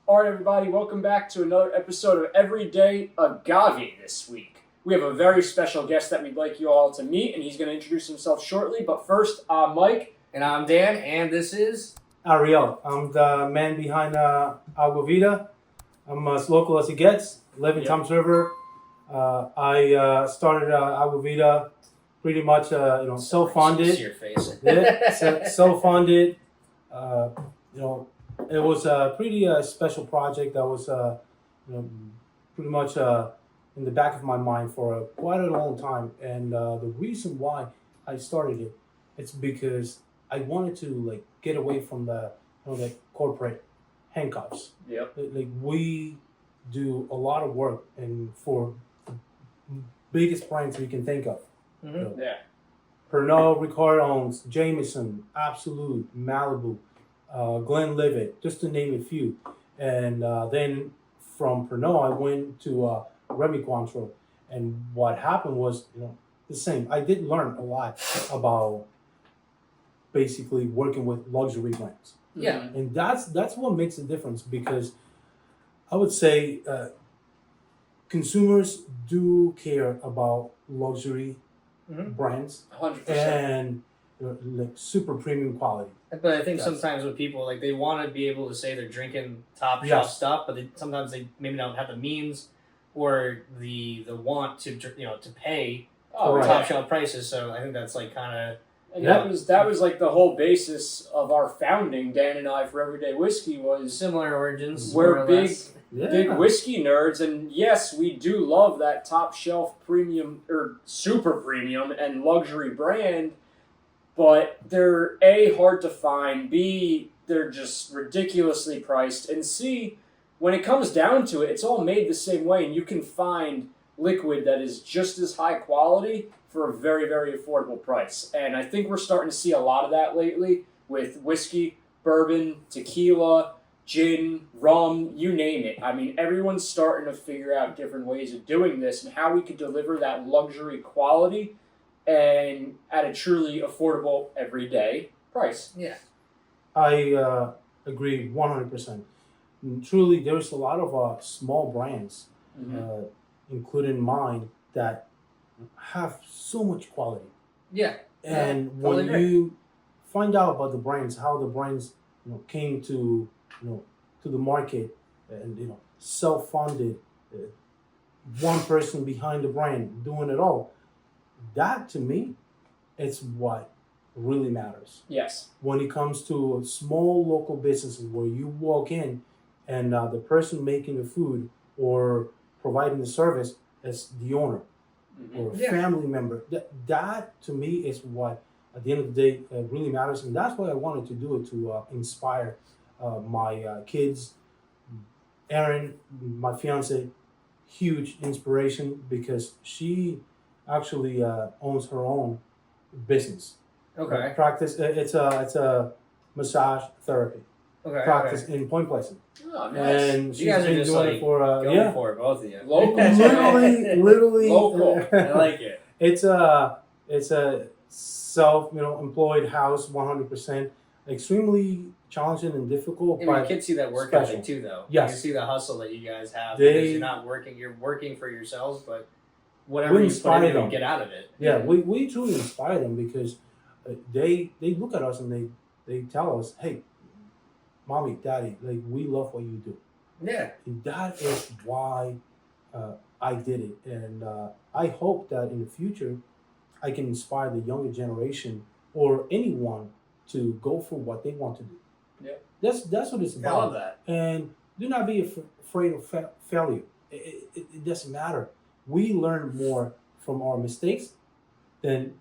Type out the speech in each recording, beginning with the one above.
All right, everybody, welcome back to another episode of Everyday Agave this week. We have a very special guest that we'd like you all to meet, and he's going to introduce himself shortly. But first, I'm Mike. And I'm Dan, and this is... Ariel. I'm the man behind Agua Vida. I'm as local as it gets. Live in Tom's River. I started Agua Vida pretty much, self-funded. Your face. Self-funded. It was a pretty special project that was, pretty much in the back of my mind for quite a long time. And the reason why I started it, it's because I wanted to get away from the corporate handcuffs. Yep. We do a lot of work and for the biggest brands we can think of. Mm-hmm. Pernod Ricard owns Jameson, Absolute, Malibu, Glenlivet, just to name a few. And then from Pernod, I went to Remy Cointreau. And what happened was, the same. I did learn a lot about basically working with luxury brands. Yeah. And that's what makes a difference, because I would say consumers do care about luxury brands 100%. and super premium quality. But I think sometimes with people, they want to be able to say they're drinking top shelf stuff, but sometimes they maybe don't have the means or the want to pay top shelf prices. So I think that's kind of... And that was the whole basis of our founding, Dan and I, for Everyday Whiskey, was similar origins. we're big whiskey nerds, and yes, we do love that top shelf premium or super premium and luxury brand, but they're A, hard to find, B, they're just ridiculously priced, and C, when it comes down to it, it's all made the same way, and you can find liquid that is just as high quality for a very, very affordable price. And I think we're starting to see a lot of that lately with whiskey, bourbon, tequila, gin, rum, you name it. I mean, everyone's starting to figure out different ways of doing this and how we could deliver that luxury quality and at a truly affordable everyday price. Yeah. I agree 100%. And truly, there's a lot of small brands, including mine, that have so much quality. Yeah. And when you find out about the brands, how the brands came to to the market, and self-funded, one person behind the brand doing it all, that to me, it's what really matters. Yes. When it comes to small local businesses where you walk in and the person making the food or providing the service is the owner or a family member, that to me is what at the end of the day really matters. And that's why I wanted to do it, to inspire my kids. Erin, my fiance, huge inspiration, because she actually owns her own business. Okay. Practice. It's a massage therapy. Okay. Practice in Point Pleasant. Oh, nice. And she's You guys are been just doing it for going for it, both of you. Local. literally Local. I like it. It's a self employed house, 100%. Extremely challenging and difficult. And but you can see that work special. ethic too, though. Yes. You can see the hustle that you guys have, They- because you're not working. You're working for yourselves, but whatever We you put inspire in, you them. get out of it. Yeah, we truly inspire them, because they look at us and they tell us, hey, mommy, daddy, we love what you do. Yeah. And that is why I did it. And I hope that in the future I can inspire the younger generation or anyone to go for what they want to do. Yeah. That's what it's I about. love that. And do not be afraid of failure. It doesn't matter. We learn more from our mistakes than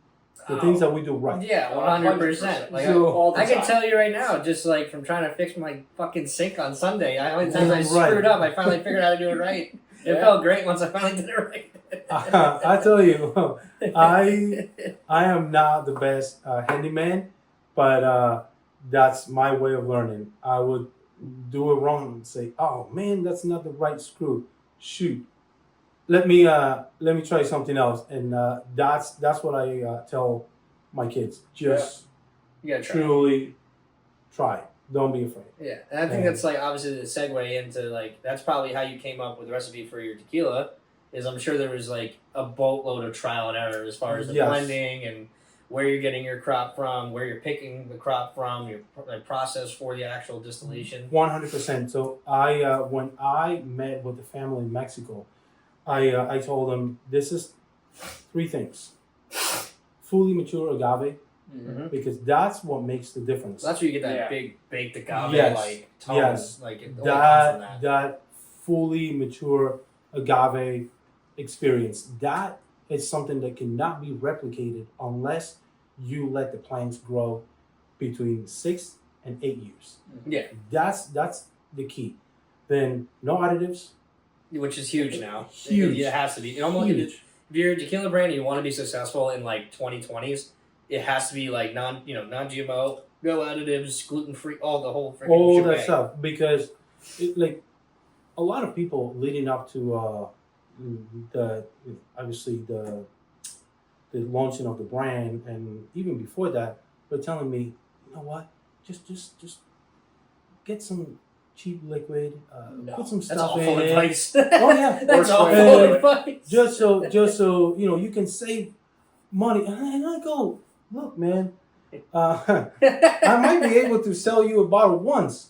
the things that we do right. Yeah, 100%. So, I can tell you right now, just from trying to fix my fucking sink on Sunday, how many times I Right. screwed up, I finally figured out how to do it right. It felt great once I finally did it right. I tell you, I am not the best handyman, but that's my way of learning. I would do it wrong and say, "Oh man, that's not the right screw. Shoot, let me try something else." And that's what I tell my kids. Just You gotta try. truly try. don't be afraid. Yeah, and I think that's like obviously the segue into like that's probably how you came up with the recipe for your tequila. Is I'm sure there was like a boatload of trial and error as far as the blending and where you're getting your crop from, where you're picking the crop from, your process for the actual distillation. 100%. So when I met with the family in Mexico, I told them this is 3 things: fully mature agave, because that's what makes the difference. So that's where you get that big baked agave like tone. Yes. Like it that fully mature agave experience. That is something that cannot be replicated unless you let the plants grow between 6 and 8 years. Yeah, that's the key. Then no additives, which is huge now. Huge. It has to be. It almost, if you're a tequila brand and you want to be successful in like 2020s, it has to be like non-GMO, no additives, gluten free, all that stuff. Because like a lot of people leading up to the launching of the brand, and even before that, were telling me, you know what, just get some cheap liquid, put some stuff in it. Advice. Oh yeah, that's awful advice. Just so you can save money. And I go, look, man, I might be able to sell you a bottle once,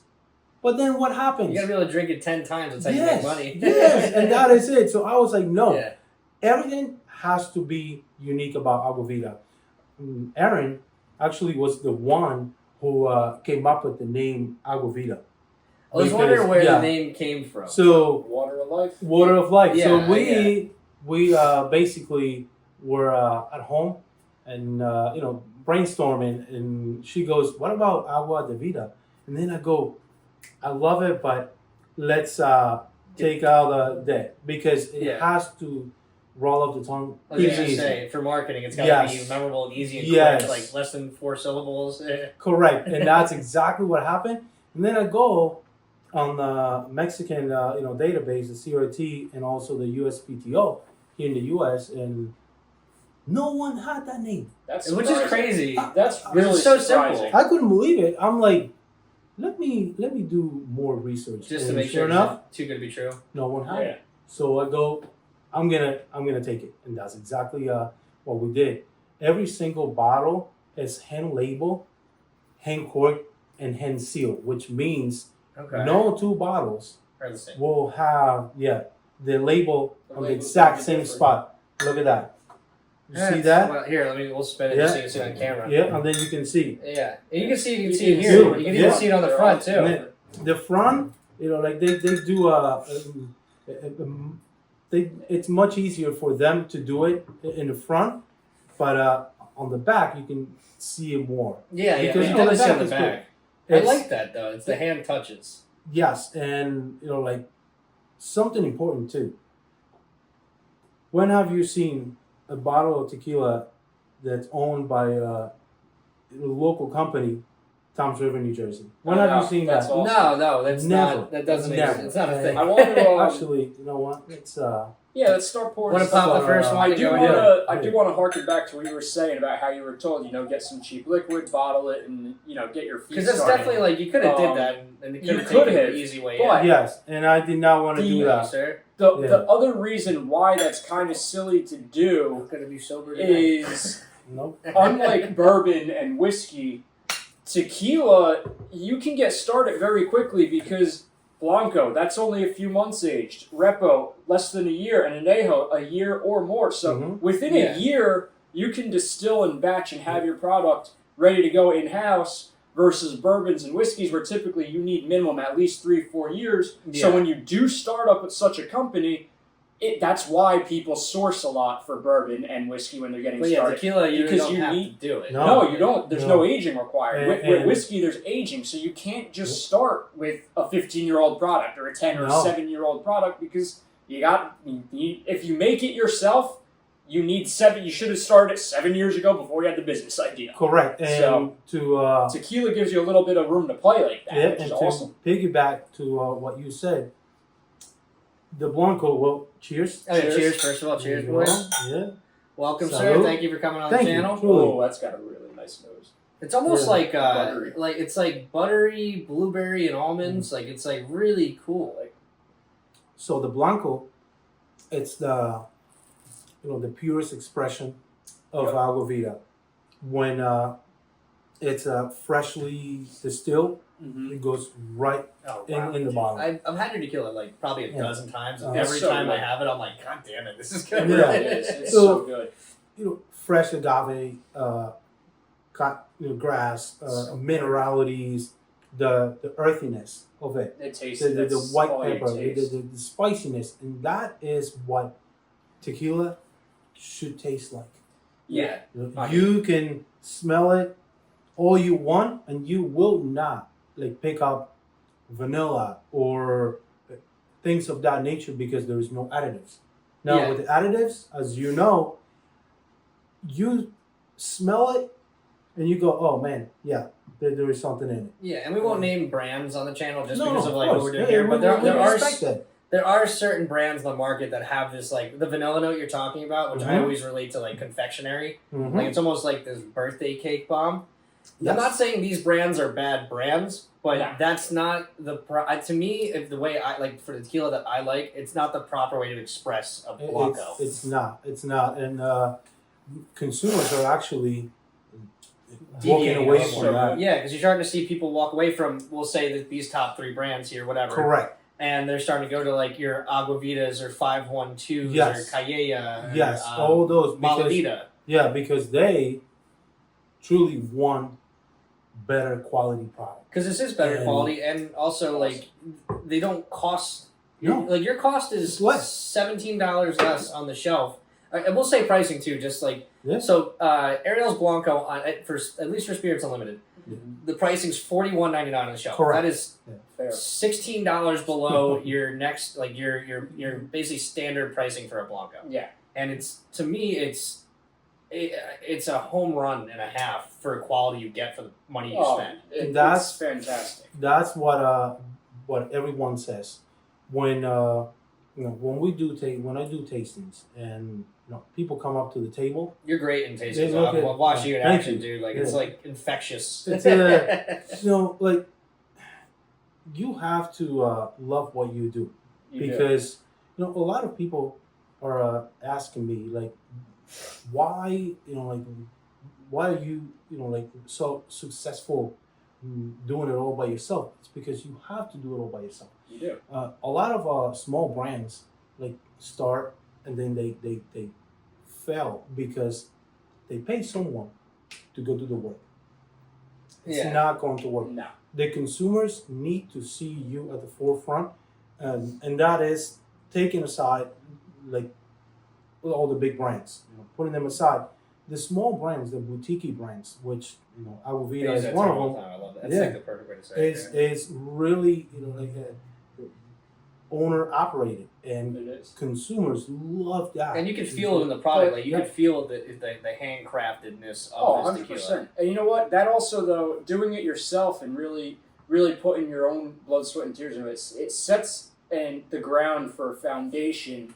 but then what happens? You gotta be able to drink it 10 times. That's how you make money. Yes, and that is it. So I was like, no, everything has to be unique about Agua Vida. Aaron actually was the one who came up with the name Agua Vida. I was wondering where the name came from. So Water of Life. Water of Life. Yeah, so we basically were at home and brainstorming, and she goes, "What about Agua de Vida?" And then I go, "I love it, but let's take out the because it has to roll up the tongue." I was gonna say, for marketing, it's got to be memorable and easy and quick, like less than 4 syllables. Correct, and that's exactly what happened. And then I go on the Mexican database, the CRT, and also the USPTO here in the US, and no one had that name. Which is crazy. That's really so surprising. simple. I couldn't believe it. I'm like, let me do more research. Just to make sure enough, it's too good to be true. no one had it. So I go, I'm gonna take it, and that's exactly what we did. Every single bottle is hand labeled, hand corked, and hand sealed, which means no 2 bottles will have the label on the exact same spot. Look at that. You see that? Well, here, we'll spin it just so you can see it on camera. Yeah, and then you can see. Yeah, and you can see it here. You can even see it on the front too. The front, like they do it's much easier for them to do it in the front, but on the back you can see it more. Yeah, because you can see on the back. I like that though. It's the hand touches. Yes, and like something important too. When have you seen a bottle of tequila that's owned by a local company, Toms River, New Jersey? When have you seen that? Awesome. No, that's never. Not. That doesn't exist. It's not a thing. I want to actually. You know what? It's let's start pouring. Want to pop the first one? I do want to harken back to what you were saying about how you were told, get some cheap liquid, bottle it, and get your feet. Because that's definitely like you could have did that, and you could have taken the easy way. But yes, and I did not want to do that. Sir. The other reason why that's kind of silly to do is unlike bourbon and whiskey, tequila you can get started very quickly because Blanco, that's only a few months aged. Repo, less than a year, and Anejo, a year or more. So within a year, you can distill and batch and have your product ready to go in-house versus bourbons and whiskeys where typically you need minimum at least 3-4 years. Yeah. So when you do start up with such a company, that's why people source a lot for bourbon and whiskey when they're getting started. Tequila, you don't have to do it. No, you don't. There's no aging required. With whiskey, there's aging, so you can't just start with a 15-year-old product or a 10 or 7-year-old product because if you make it yourself, you need 7. You should have started 7 years ago before you had the business idea. Correct. And so tequila gives you a little bit of room to play like that, which is awesome. Piggyback to what you said. The Blanco, well, cheers. Cheers, first of all. Cheers, boys. Yeah. Welcome, sir. Thank you for coming on the channel. Oh, that's got a really nice nose. It's almost like Buttery. like it's like buttery, blueberry, and almonds. Like it's like really cool. Like So the Blanco, it's the the purest expression of Agua Vida. When it's freshly distilled, it goes right in the bottle. I've had your tequila like probably a dozen times, and It's every so time I good. have it, I'm like, God damn it, this is good. Yeah. It is. It's so good. Fresh agave, grass, mineralities, the earthiness of it, It tastes the white all you pepper, taste. the spiciness, and that is what tequila should taste like. Yeah. You can smell it all you want, and you will not pick up vanilla or things of that nature because there is no additives. Now with the additives, as you know, you smell it and you go, oh man, yeah, there is something in it. Yeah, and we won't name brands on the channel just No, because of like course. what we're doing here, but there there are certain brands in the market that have this like the vanilla note you're talking about, which I always relate to like confectionery. Like it's almost like this birthday cake bomb. Yes. I'm not saying these brands are bad brands, but that's not the to me. If the way I like for the tequila that I like, it's not the proper way to express a Blanco. It's not, and consumers are actually walking away from that. Yeah, because you're starting to see people walk away from, we'll say that these top 3 brands here, whatever. Correct. And they're starting to go to like your Agua Vidas or 512s or a.k.a. Yes, all those. Malavita. Yeah, because they truly want better quality product. Because this is better quality, and also like they don't cost. Like your cost is $17 less on the shelf. I will say pricing too, just like so. Ariel's Blanco on for at least for Spirits Unlimited, the pricing's $41.99 on the shelf. Correct. That is $16 below your next like your basically standard pricing for a Blanco. Yeah, and it's to me it's a home run and a half for quality you get for the money you spend. That's fantastic. That's what everyone says when when we do when I do tastings and people come up to the table. You're great in tastings. I'll watch you in action, dude. Like it's like infectious. It's like you have to love what you do because a lot of people are asking me like, why why are you so successful doing it all by yourself? It's because you have to do it all by yourself. You do. A lot of small brands start and then they fail because they pay someone to go do the work. It's not going to work. No. The consumers need to see you at the forefront, and that is taking aside all the big brands, putting them aside. The small brands, the boutique brands, which Agua Vida is one of them. I love that. That's like the perfect way to say it. Is really owner operated, and consumers love that. And you can feel it in the product. Like you can feel the handcraftedness of this 100%. tequila. And you know what? That also though, doing it yourself and really putting your own blood, sweat, and tears into it, it sets the ground for a foundation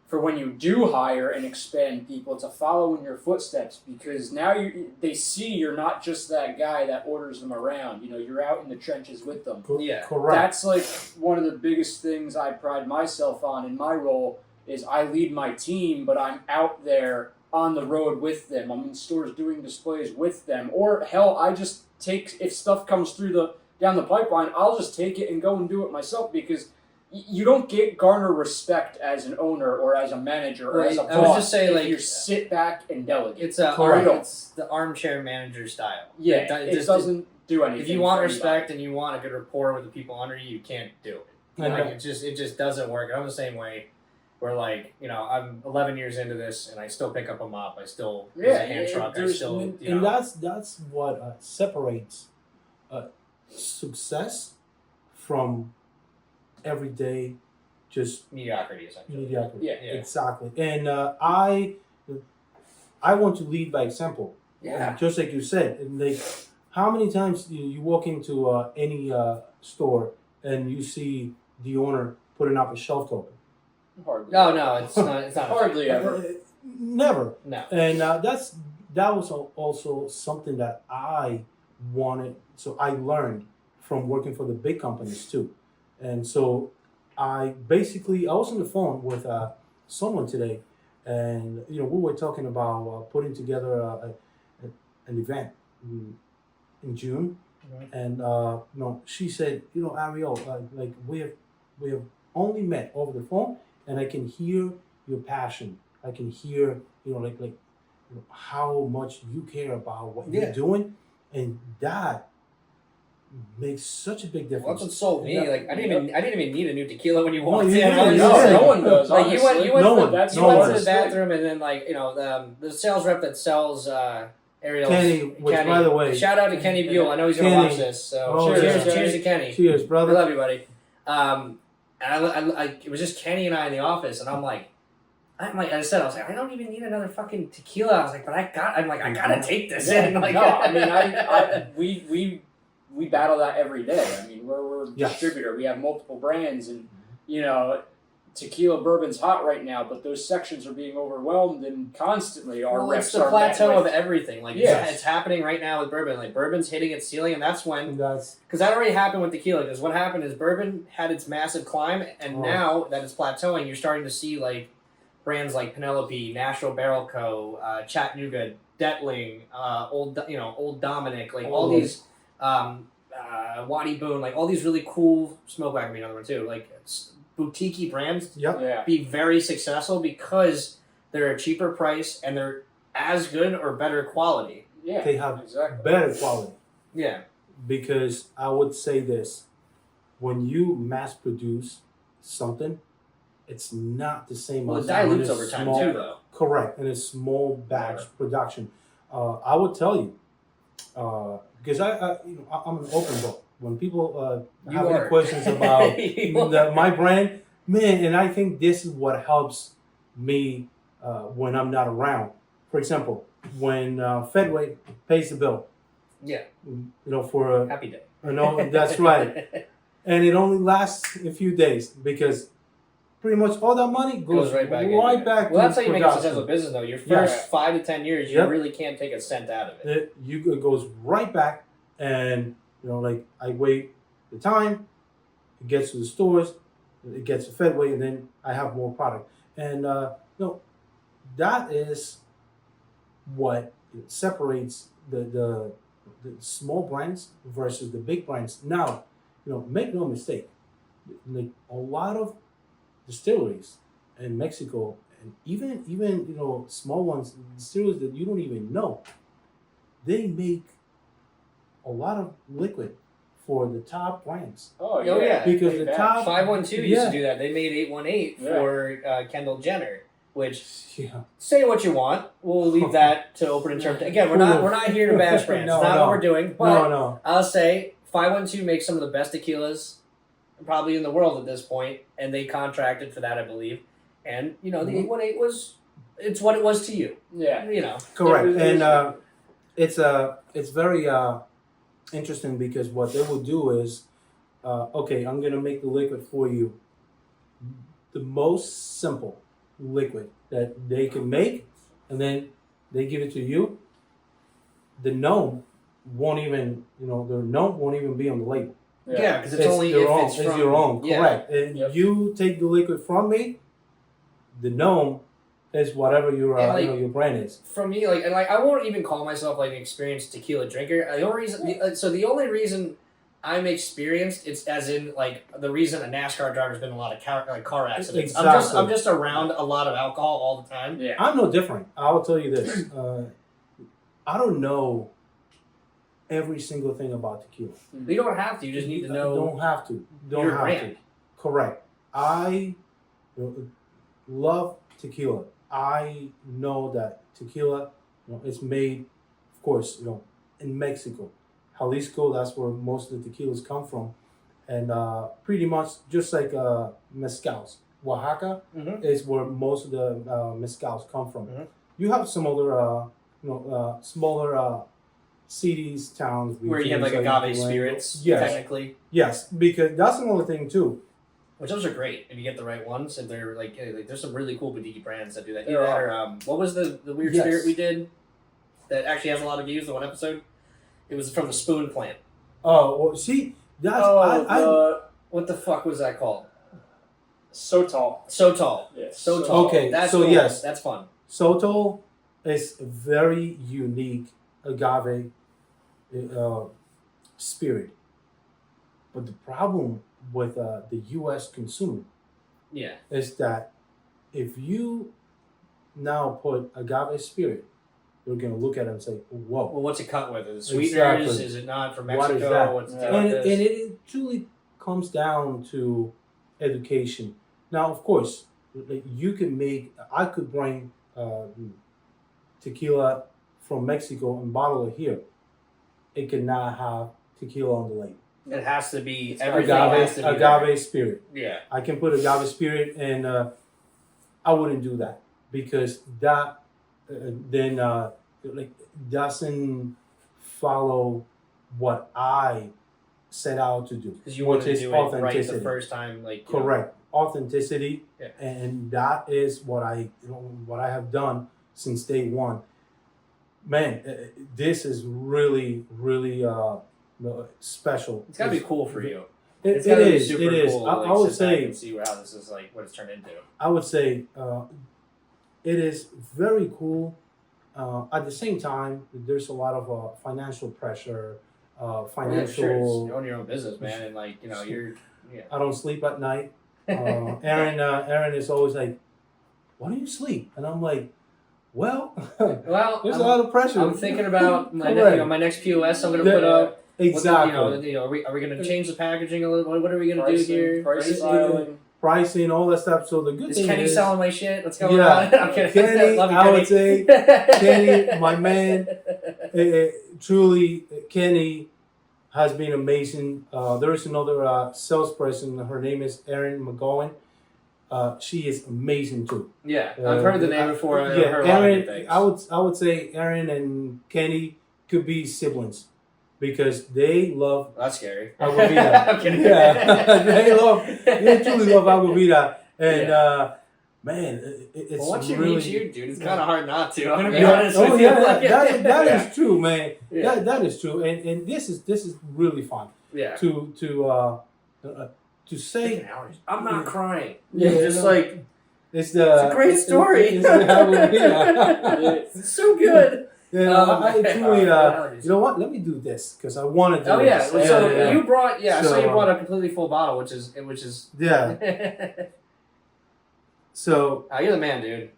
for when you do hire and expand people to follow in your footsteps, because now they see you're not just that guy that orders them around. You're out in the trenches with them. Correct. That's like one of the biggest things I pride myself on in my role is I lead my team, but I'm out there on the road with them. I'm in stores doing displays with them. Or hell, I just if stuff comes through down the pipeline, I'll just take it and go and do it myself, because you don't garner respect as an owner or as a manager or as a boss. I was just saying, you sit back and delegate. It's the armchair manager style. Yeah, it doesn't do anything. If you want respect and you want a good rapport with the people under you, you can't do it. It just doesn't work. I'm the same way. Where I'm 11 years into this and I still pick up a mop. I still use a hand truck. And that's what separates success from everyday just mediocrity, essentially. Mediocrity. Yeah, exactly. And I want to lead by example. Yeah. Just like you said. And how many times you walk into any store and you see the owner putting up a shelf token? Hardly. No, it's not. It's not hardly ever. Never. No. And that was also something that I So I learned from working for the big companies too. And so I was on the phone with someone today, and we were talking about putting together an event in June, and she said, Ariel, like we have only met over the phone, and I can hear your passion. I can hear how much you care about what you're doing, and that makes such a big difference. Well, that's what sold me. Like I didn't even need a new tequila when you No, walked you in. didn't. No one does. Like you went No to one. the, you went to the bathroom, and then the sales rep that sells Ariel's Kenny, by the way, shout out to Kenny Buell. I know he's gonna watch this. So cheers to Kenny. Cheers, brother. I love you, buddy. And it was just Kenny and I in the office, and I'm like, I was like, I don't even need another fucking tequila. I was like, but I gotta take this in. Like, no, I mean, we battle that every day. I mean, we're a distributor. We have multiple brands, and tequila bourbon's hot right now, but those sections are being overwhelmed, and constantly it's the plateau of everything. Like it's happening right now with bourbon. Like bourbon's hitting its ceiling, and that's when because that already happened with tequila. Because what happened is bourbon had its massive climb, and now that it's plateauing, you're starting to see like brands like Penelope, Nashville Barrel Co., Chattanooga, Detling, Old Dominic, like all these. Waddy Boone, like all these really cool smoke wagon, another one too, like boutique brands be very successful because they're a cheaper price and they're as good or better quality. Yeah, they have better quality. Yeah, because I would say this: when you mass produce something, it's not the same. Well, it dilutes over time too, though. Correct, in a small batch production. I would tell you. Because I'm an open book. When people have any questions about my brand, man, and I think this is what helps me when I'm not around. For example, when Fedway pays the bill, for a happy day. That's right, and it only lasts a few days because pretty much all that money goes right back. Well, that's how you make a successful business, though. Your first 5 to 10 years, you really can't take a cent out of it. It goes right back, and I wait the time, it gets to the stores, it gets to Fedway, and then I have more product. And that is what separates the small brands versus the big brands. Now, make no mistake, like a lot of distilleries in Mexico, and even small ones, distilleries that you don't even know, they make a lot of liquid for the top brands. Oh yeah, because the top 512 used to do that. They made 818 for Kendall Jenner. Which say what you want. We'll leave that to open interpretation. Again, we're not here to bash brands. It's not what we're doing. But I'll say 512 makes some of the best tequilas probably in the world at this point, and they contracted for that, I believe. And the 818 it's what it was to you. Yeah, correct. And it's very interesting because what they will do is, okay, I'm gonna make the liquid for you. The most simple liquid that they can make, and then they give it to you. The gnome won't even, be on the label. Yeah, because it's only your own. It's your own, correct. And you take the liquid from me. The gnome is whatever your your brand is. For me, I won't even call myself an experienced tequila drinker. The only reason I'm experienced, it's as in the reason a NASCAR driver's been in a lot of car accidents. Exactly. I'm just around a lot of alcohol all the time. Yeah, I'm no different. I will tell you this. I don't know every single thing about tequila. You don't have to. You just need to know. Don't have to. Don't have brand. to. Correct. I love tequila. I know that tequila, is made, of course, in Mexico, Jalisco. That's where most of the tequilas come from, and pretty much just like mezcals. Oaxaca is where most of the mezcals come from. Mm-hmm. You have some other, smaller cities, towns, where you have agave spirits, technically. Yes, because that's another thing too. Which those are great if you get the right ones, and they're there's some really cool boutique brands that do that. Or what was the weird spirit we did that actually has a lot of views? The one episode, It was from the spoon plant. Oh, well, see, that's What the fuck was that called? So tall. Yes. So tall. Okay, That's so cool. yes. That's fun. Sotol is a very unique agave spirit. But the problem with the U.S. consumer is that if you now put agave spirit, they're going to look at it and say, whoa. Well, what's it cut with? Is it sweeteners? Exactly. Is it not from Mexico? What is that? What's the And it truly comes down to education. Now, of course, you can I could bring tequila from Mexico and bottle it here. It cannot have tequila on the label. It has to be agave spirit. Yeah. I can put agave spirit, and I wouldn't do that because that then doesn't follow what I set out to do. Because you want to do it right the first time, correct. Authenticity, yeah. And that is what I have done since day one. Man, this is really, really special. It's got to be cool for you. It is. It is. Cool I would say. See how this is what it's turned into. I would say it is very cool. At the same time, there's a lot of financial pressure. Financial. You own your own business, man, and you're. Yeah. I don't sleep at night. Aaron is always like, "Why don't you sleep?" And I'm like, "Well, there's a lot of pressure." I'm thinking about my next POS. I'm going to put up. Exactly. Are we going to change the packaging a little? What are we going to do here? Pricing, all that stuff. So the good thing Kenny is selling my shit. What's going on? Okay. Kenny, I would say, Kenny, my man, truly, Kenny has been amazing. There is another salesperson. Her name is Erin McGowan. She is amazing too. Yeah, I've heard the name before. I've heard Erin. I would say Erin and Kenny could be siblings because they love. That's scary. Agua Vida. I'm kidding. Yeah, they truly love Agua Vida, and man, it's once you really, meet you, dude, it's kind of hard not to. I'm gonna be honest with you. That is true, man. Yeah. That is true, and this is really fun. Yeah. To say I'm not crying. Yeah, just like it's a great story. It's so good. I truly, you know what? Let me do this because I want to do. Oh yeah, this. so you brought I saw you brought a completely full bottle, which is yeah. So you're the man, dude.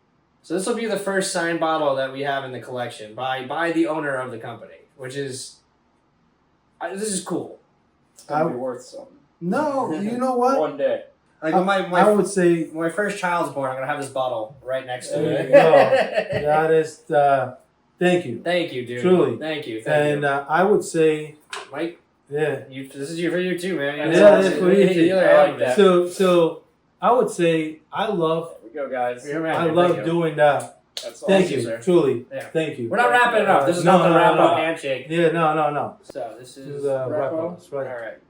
So this will be the first signed bottle that we have in the collection by the owner of the company, which is this is cool. It's gonna be worth something. No, you know what? One day. Like I would say when my first child's born, I'm gonna have this bottle right next to there it. you go. That is thank you. Thank you, dude. Truly. Thank you. I would say, Mike. Yeah. This is for you too, man. That's for you too. I like that. So I would say I love. There we go, guys. I love doing that. That's Thank awesome, you, sir. truly. Yeah. Thank you. We're not wrapping it up. This is not the wrap up handshake. Yeah, no. So this is wrap up. That's right.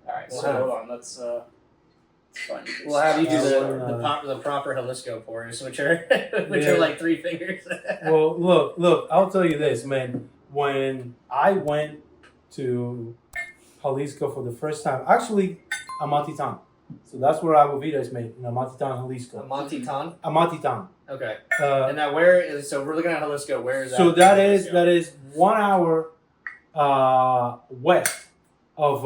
All right. So hold on. Let's find this. We'll have you do the proper Jalisco pours, which are like 3 fingers. Well, look. I'll tell you this, man. When I went to Jalisco for the first time, actually, Amatitan. So that's where Agua Vida is made, in Amatitan, Jalisco. Amatitan? Amatitan. Okay. And now where is, so we're looking at Jalisco, where is that? So that is 1 hour west of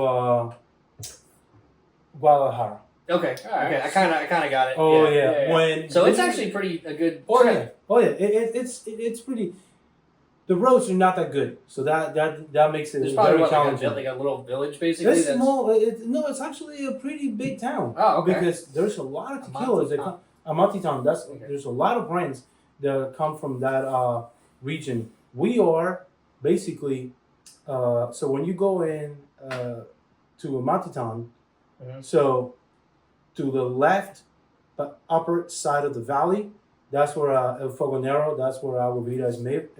Guadalajara. Okay. Right. Okay. I kind of got it. Oh yeah. So it's actually a good trip. Oh yeah. It's pretty. The roads are not that good, so that makes it There's probably very challenging. Like a little village, basically. It's small. It's actually a pretty big town. Oh, okay. Because there's a lot of tequilas. Amatitan. There's a lot of brands that come from that region. We are basically so when you go in to Amatitan, so to the left, the upper side of the valley. That's where El Fogonero, that's where Agua Vida is made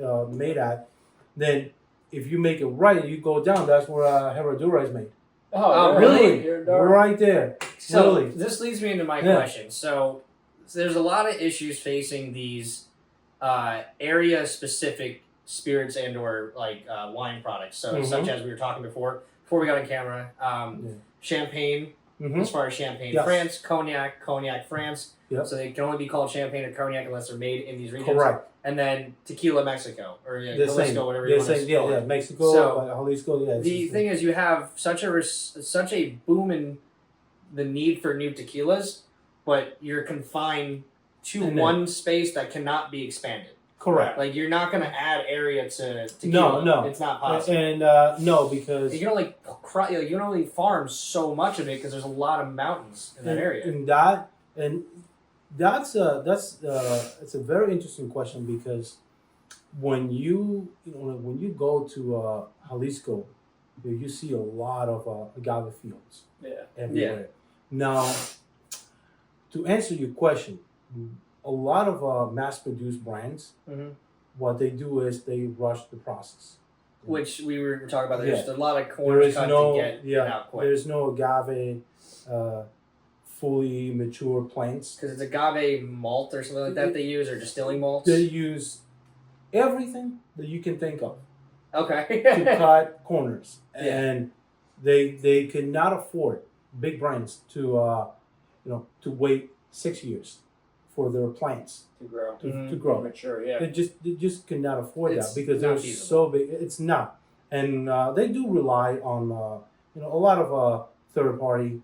at. Then, if you make it right, you go down. That's where Herradura is made. Oh, really? Right there. So really. This leads me into my question. So there's a lot of issues facing these area-specific spirits and or like wine products. So such as we were talking before we got on camera, champagne. As far as champagne, France, cognac, France. Yep. So they can only be called champagne or cognac unless they're made in these regions. Correct. And then tequila, Mexico, or Jalisco, whatever you want to call it. Mexico, So, Jalisco. Yeah. The thing is, you have such a boom in the need for new tequilas, but you're confined to one space that cannot be expanded. Correct. Like you're not going to add area to tequila. No, it's not possible. And no, because you can only farm so much of it because there's a lot of mountains in that area. That's it's a very interesting question because when you go to Jalisco, you see a lot of agave fields. Everywhere. Yeah. Now, to answer your question, a lot of mass-produced brands, what they do is they rush the process. Which we were talking about. There's a lot of corners cut to get out quick. There's no agave fully mature plants. Because it's agave malt or something like that they use, or distilling malts? They use everything that you can think of. Okay. to cut corners. And they cannot afford, big brands, to wait 6 years for their plants to grow, to grow, mature. Yeah, they just cannot afford that because they're so big. It's not, and they do rely on a lot of third party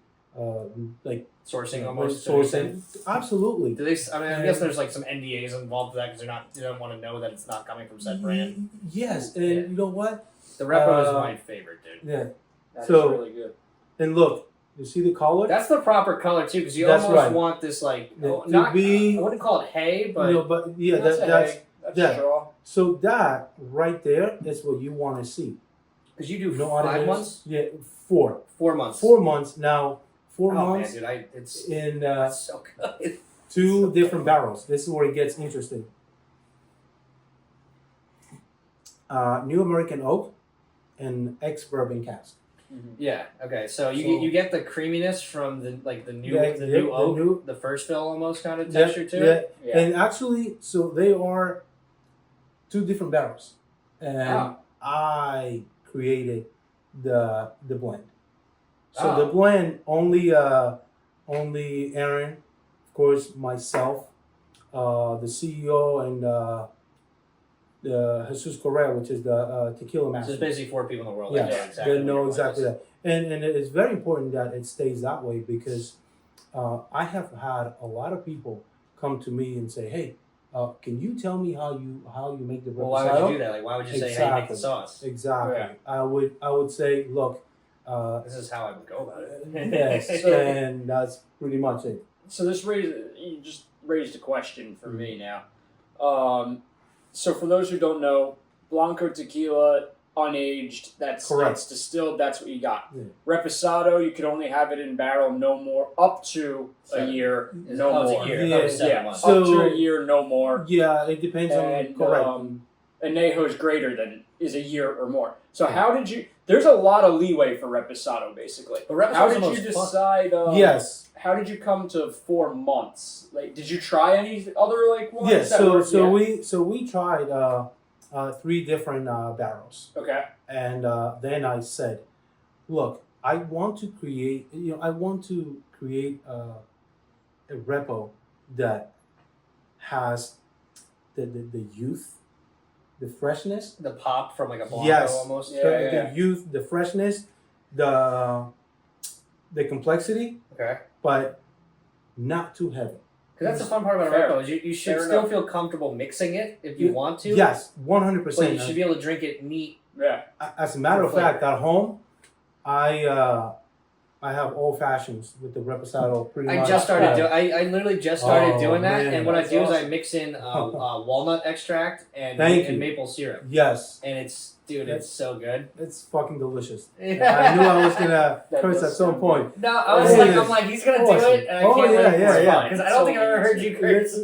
like sourcing almost. Sourcing, absolutely. Do they? I mean, I guess there's like some NDAs involved with that because they don't want to know that it's not coming from said brand. Yes, and you know what? The Repo is my favorite, dude. Yeah, that's really good. And look. You see the color? That's the proper color too, because you almost want this like I wouldn't call it hay, but that's straw. So that right there is what you want to see. Because you do 5 months? Yeah, 4. 4 months. 4 months now. 4 months. Man, dude, it's in so good. 2 different barrels. This is where it gets interesting. New American Oak and ex-bourbon cask. Yeah. Okay. So you get the creaminess from the new oak, the first fill almost kind of texture to it. Yeah. And actually, so they are 2 different barrels, and I created the blend. So the blend only Aaron, of course, myself, the CEO, and the Jesus Correa, which is the Tequila Matchmaker. So there's basically 4 people in the world that know exactly. They know exactly that. And it's very important that it stays that way because I have had a lot of people come to me and say, "Hey, can you tell me how you make the reposado?" Well, why would you do that? Like, why would you say how you make the sauce? Exactly. Yeah. I would say, look, this is how I would go about it. Yes, and that's pretty much it. So you just raised a question for me now. So for those who don't know, Blanco tequila, unaged, that's distilled, that's what you got. Yeah. Reposado, you can only have it in barrel no more, up to a year, no more. A year, up to a year, no more. Yeah, it depends on, correct. Anejo's greater than is a year or more. So how did you, there's a lot of leeway for Reposado, basically. But how did you decide, yes. How did you come to 4 months? Like, did you try any other ones? Yes, so we tried 3 different barrels. Okay. And then I said, look, I want to create a repo that has the youth, the freshness, the pop from like a Blanco almost. The youth, the freshness, the complexity. Okay. But not too heavy. Because that's the fun part about a repo is you should still feel comfortable mixing it if you want to. Yes, 100%. But you should be able to drink it neat. Yeah. As a matter of fact, at home, I have old fashions with the reposado. Pretty much. I literally just started doing that, man, and what I do is I mix in walnut extract and maple syrup. Yes. And it's so good. It's fucking delicious. I knew I was gonna curse at some point. No, I'm like, he's gonna do it, and I can't wait because I don't think I've ever heard you curse.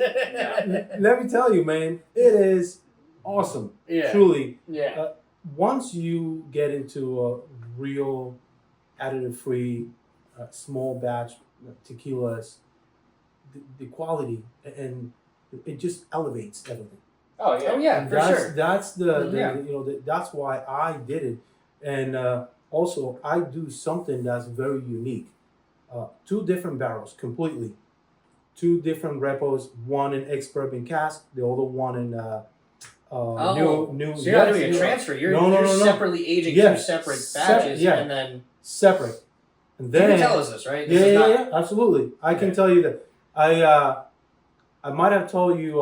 Let me tell you, man, it is awesome. Yeah. Truly. Yeah. Once you get into a real additive-free, small batch tequilas, the quality and it just elevates everything. Oh yeah. Oh yeah, for sure. That's the Yeah. you know that's why I did it, and also I do something that's very unique. 2 different barrels completely, 2 different repos. One in ex-bourbon cask, the other one in new. So you're not doing a transfer. You're separately aging 2 separate batches, and then separate. And then you can tell us this, right? Yeah, absolutely. I can tell you that. I might have told you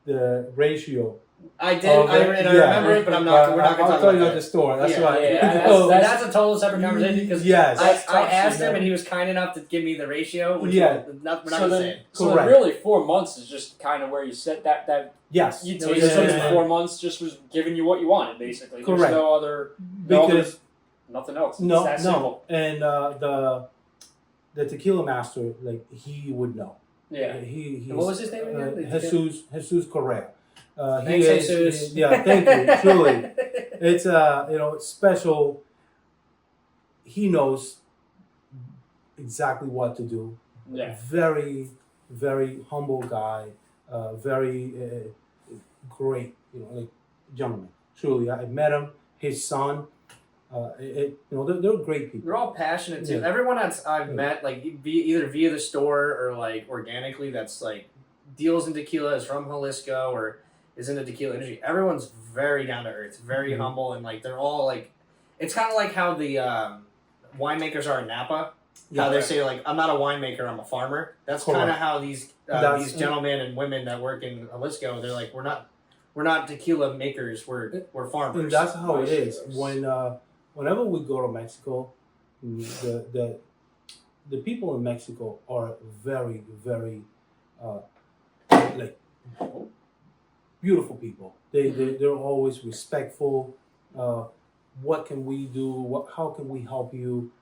the ratio. I did, I remember it, but we're not going to talk about I'll tell you at the store. That's right. That's a total separate conversation because I asked him and he was kind enough to give me the ratio. Which we're not going to say. So then really 4 months is just kind of where you set that. Yes. You tasted something for 4 months, just was giving you what you wanted, basically. Correct. There's no other, nothing else. It's that simple. And the tequila master, like he would know. Yeah. And what was his name again? Jesus Correa. Thanks, Jesus. Thank you. Truly, it's special. He knows exactly what to do. Yeah. Very, very humble guy. Very great. Like gentleman. Truly, I met him. His son. They're great people. They're all passionate too. Everyone I've met, like either via the store or like organically, that's like deals in tequila, is from Jalisco or is in the tequila industry. Everyone's very down to earth, very humble, and like they're all like, it's kind of like how the winemakers are in Napa. How they say like, I'm not a winemaker, I'm a farmer. That's kind of how these gentlemen and women that work in Jalisco, they're like, we're not tequila makers, we're farmers. And that's how it is. Whenever we go to Mexico, the people in Mexico are very, very like beautiful people. They're always respectful. What can we do? How can we help you?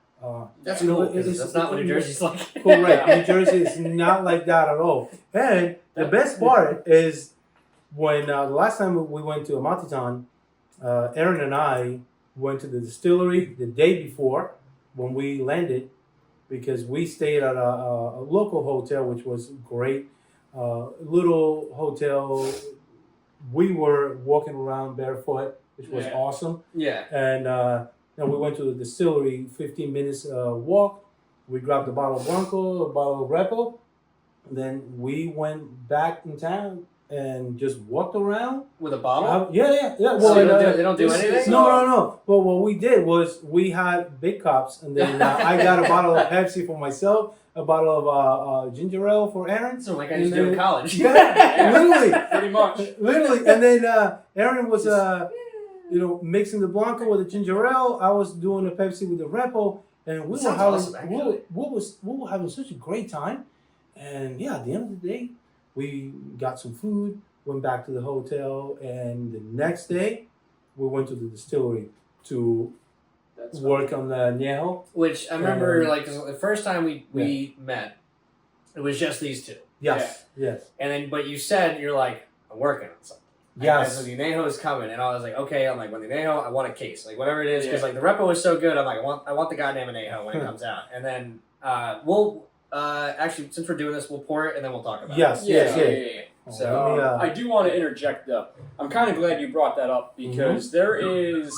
That's cool. That's not what New Jersey's like. Correct. New Jersey is not like that at all. And the best part is when the last time we went to Amatitan, Aaron and I went to the distillery the day before when we landed because we stayed at a local hotel, which was great. Little hotel. We were walking around barefoot, which was awesome. Yeah. And then we went to the distillery, 15 minutes walk. We grabbed a bottle of Blanco, a bottle of Repo. And then we went back in town and just walked around. With a bottle? Yeah. Well, so they don't do anything? No. But what we did was we had big cups, and then I got a bottle of Pepsi for myself, a bottle of ginger ale for Aaron. So like I used to do in college. Yeah, literally. Pretty much. Literally. And then Aaron was mixing the Blanco with the ginger ale. I was doing the Pepsi with the Repo, and we were having such a great time. And yeah, at the end of the day, we got some food, went back to the hotel, and the next day, we went to the distillery to work on the añejo. Which I remember, the first time we met, it was just these two. Yes. And then, but you said, you're like, I'm working on something. Yes. So the añejo is coming, and I was like, okay. I'm like, when the añejo, I want a case, like whatever it is, because like the Repo is so good. I'm like, I want the goddamn añejo when it comes out, and then we'll actually, since we're doing this, we'll pour it and then we'll talk about it. Yeah. So I do want to interject though. I'm kind of glad you brought that up because there is,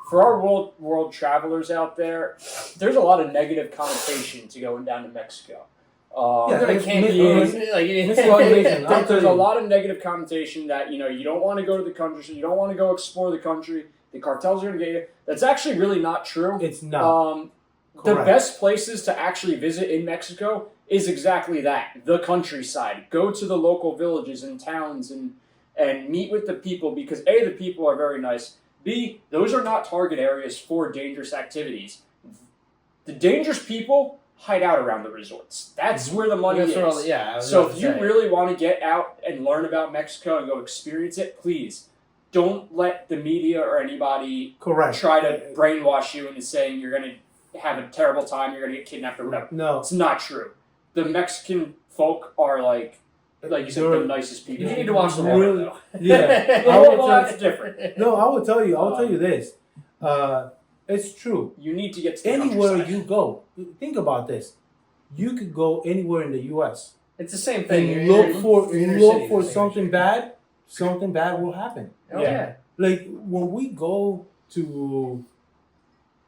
for our world travelers out there, there's a lot of negative connotation to going down to Mexico. There's a lot of negative connotation that you don't want to go to the country, so you don't want to go explore the country. The cartels are going to get you. That's actually really not true. It's not. The best places to actually visit in Mexico is exactly that, the countryside. Go to the local villages and towns and meet with the people because A, the people are very nice. B, those are not target areas for dangerous activities. The dangerous people hide out around the resorts. That's where the money is. So if you really want to get out and learn about Mexico and go experience it, please don't let the media or anybody try to brainwash you into saying you're going to have a terrible time, you're going to get kidnapped or whatever. No. It's not true. The Mexican folk are like you said, the nicest people. You need to watch the water, though. Yeah. Well, that's different. No, I will tell you this. It's true. You need to get to the anywhere countryside. you go. Think about this. You could go anywhere in the U.S. It's the same thing. And look for something bad. something bad will happen. Oh yeah. Like when we go to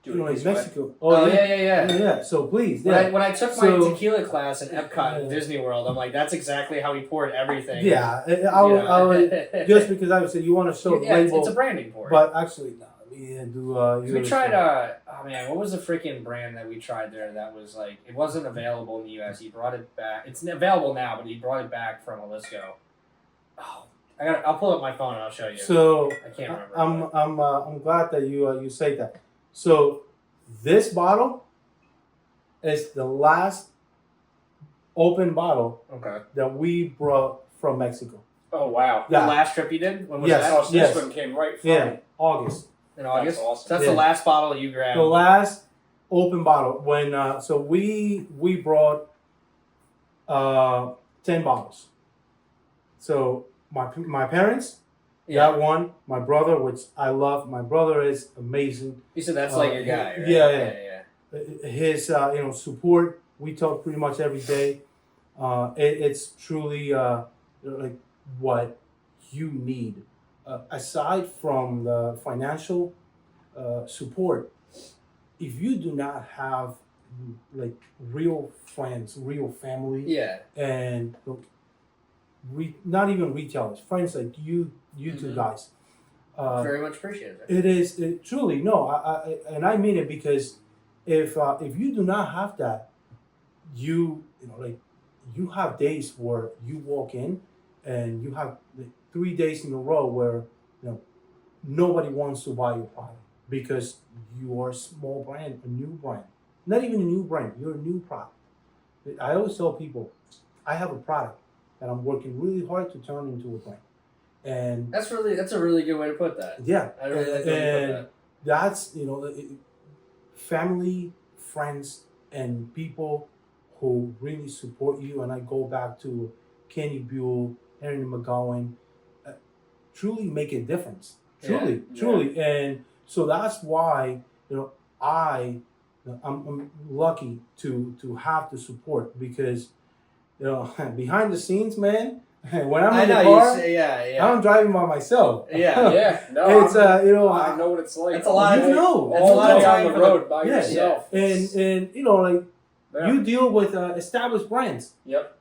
like Mexico. Oh yeah. Yeah. So please. When I took my tequila class in Epcot in Disney World, I'm like, that's exactly how he poured everything. Yeah, I would just because I would say you want to show the label. It's a branding pour. But actually, no. We tried. Oh man, what was the freaking brand that we tried there? That was like it wasn't available in the U.S. He brought it back. It's available now, but he brought it back from Jalisco. Oh, I'll pull up my phone and I'll show you. So I can't remember. I'm glad that you say that. So this bottle is the last open bottle that we brought from Mexico. Oh wow! The last trip you did? When was that? Oh, so this one came right from August. In August. That's awesome. So that's the last bottle you grabbed. The last open bottle. When so we brought 10 bottles. So my parents. That one, my brother, which I love. My brother is amazing. You said that's like your guy, right? Yeah. His support. We talk pretty much every day. It's truly like what you need. Aside from the financial support, if you do not have like real friends, real family, and not even retailers, friends like you two guys, very much appreciated. It is truly no, and I mean it because if you do not have that, you have days where you walk in and you have 3 days in a row where nobody wants to buy your product because you are a small brand, a new brand, not even a new brand, you're a new product. I always tell people, I have a product that I'm working really hard to turn into a brand, and that's a really good way to put that. Yeah, I really like the way you put that. That's family, friends, and people who really support you. And I go back to Kenny Buell, Henry McGowan. Truly make a difference. Truly, and so that's why I'm lucky to have the support because behind the scenes, man. When I'm in the car, I'm driving by myself. No, it's I know what it's like. It's a lot. It's all a lot of time on the road by yourself. And you deal with established brands. Yep.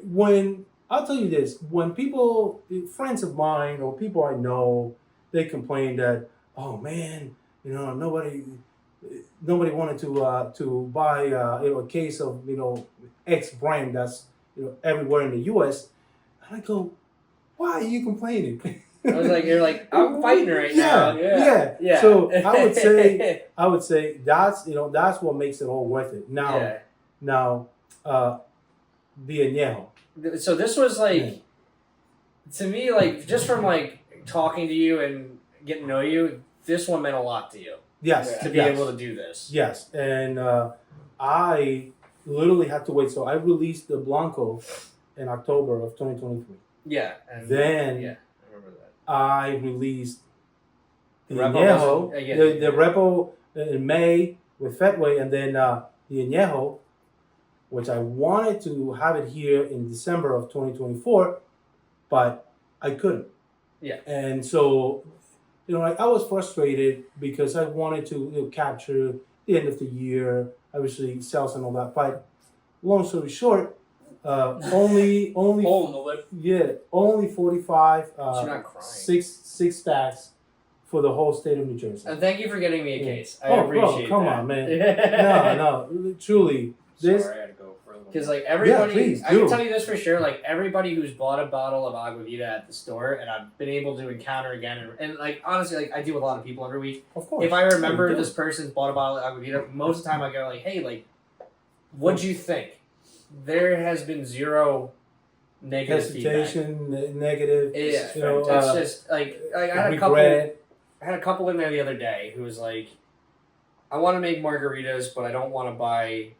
When I'll tell you this, when people, friends of mine or people I know, they complain that, oh man, nobody wanted to buy a case of X brand that's everywhere in the U.S. And I go, why are you complaining? I was like, you're like, I'm fighting right now. Yeah. So I would say that's that's what makes it all worth it. Now, the añejo. So this was like, to me, like just from like talking to you and getting to know you, this one meant a lot to you. Yes. To be able to do this. Yes, and I literally had to wait. So I released the Blanco in October of 2023. Yeah. Then I remember that. I released the Repo Añejo, the Repo in May with Fetway, and then the Añejo, which I wanted to have it here in December of 2024, but I couldn't. Yeah. And so, I was frustrated because I wanted to capture the end of the year, obviously sales and all that. But long story short, only only 45 six stacks for the whole state of New Jersey. And thank you for getting me a case. I appreciate come that. on, man. No, truly. This, sorry, I had to go for a little. Because like everybody, please I can tell you this for sure. Like everybody who's bought a bottle of Agua Vida at the store, and I've been able to encounter again, and like honestly, like I deal with a lot of people every week. Of course. If I remember this person's bought a bottle of Agua Vida, most of the time I go like, "Hey, like, what'd you think?" There has been zero negative hesitation, feedback. Negative. Yeah, it's just like I had a couple in there the other day who was like, "I want to make margaritas, but I don't want to buy."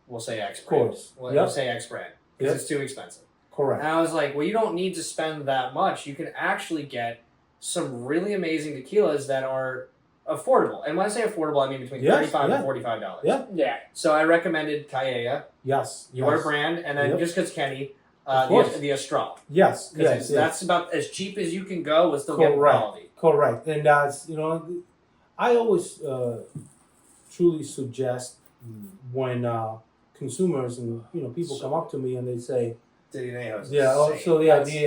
We'll say X brand. Of course. We'll say X brand because it's too expensive. Correct. And I was like, well, you don't need to spend that much. You can actually get some really amazing tequilas that are affordable. And when I say affordable, I mean between $35 and $45. Yeah. So I recommended a.k.a. Yes. Your brand, and then just because Kenny, The Astral. Yes, yes. That's about as cheap as you can go with still getting quality. Correct. And that's, I always truly suggest when consumers and people come up to me and they say, the Añejo's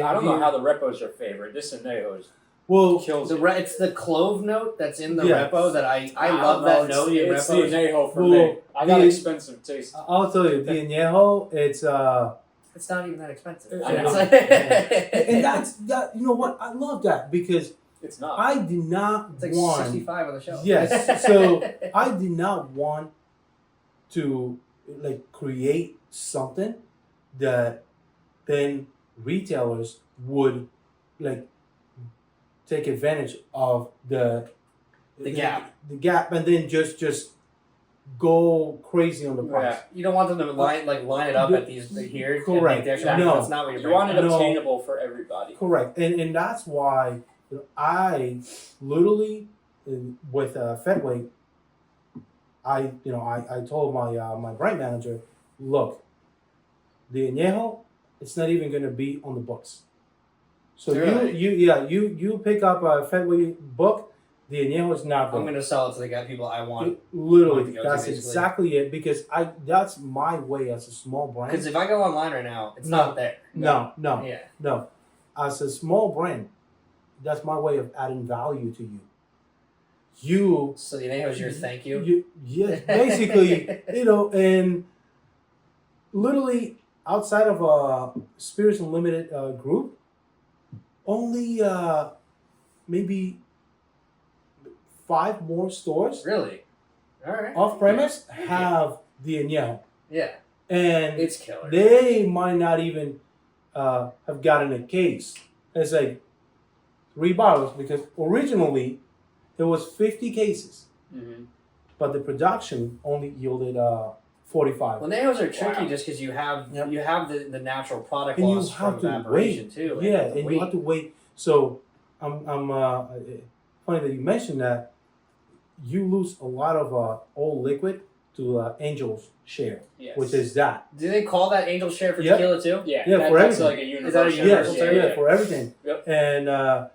I don't know how the Repo's your favorite. This Añejo's kills it's the clove note that's in the Repo that I love that note in It's Repo. the Añejo for me. I got expensive taste. I'll tell you, the Añejo, it's not even that expensive. And that's that. You know what? I love that because it's not. I did not it's like want 65 on the shelf. Yes, so I did not want to create something that then retailers would take advantage of the gap, and then just go crazy on the price. Yeah. You don't want them to line it up at these here. Correct. No, that's not what you want it obtainable for everybody. Correct, and that's why I literally with Fedway, I told my brand manager, look, the Añejo, it's not even going to be on the books. So you pick up a Fedway book, the Añejo is not there. I'm going to sell it to the people I want. Literally, that's exactly it. Because that's my way as a small brand. Because if I go online right now, it's not there. No. Yeah. No. As a small brand, that's my way of adding value to you. So the Añejo is your thank you? Yeah, basically, and literally outside of a Spirits Unlimited group, only maybe 5 more stores. Really? All right. Off premise have the Añejo. Yeah. And it's killer. They might not even have gotten a case. It's like 3 bottles because originally it was 50 cases, but the production only yielded 45. Well, Añejos are tricky just because you have the natural product loss from evaporation too. Yeah, and you have to wait. So I'm funny that you mentioned that. You lose a lot of old liquid to Angel's Share, which is that. Do they call that Angel's Share for tequila too? Yeah, for everything. Like a universal term? Yeah, for everything. Yep. And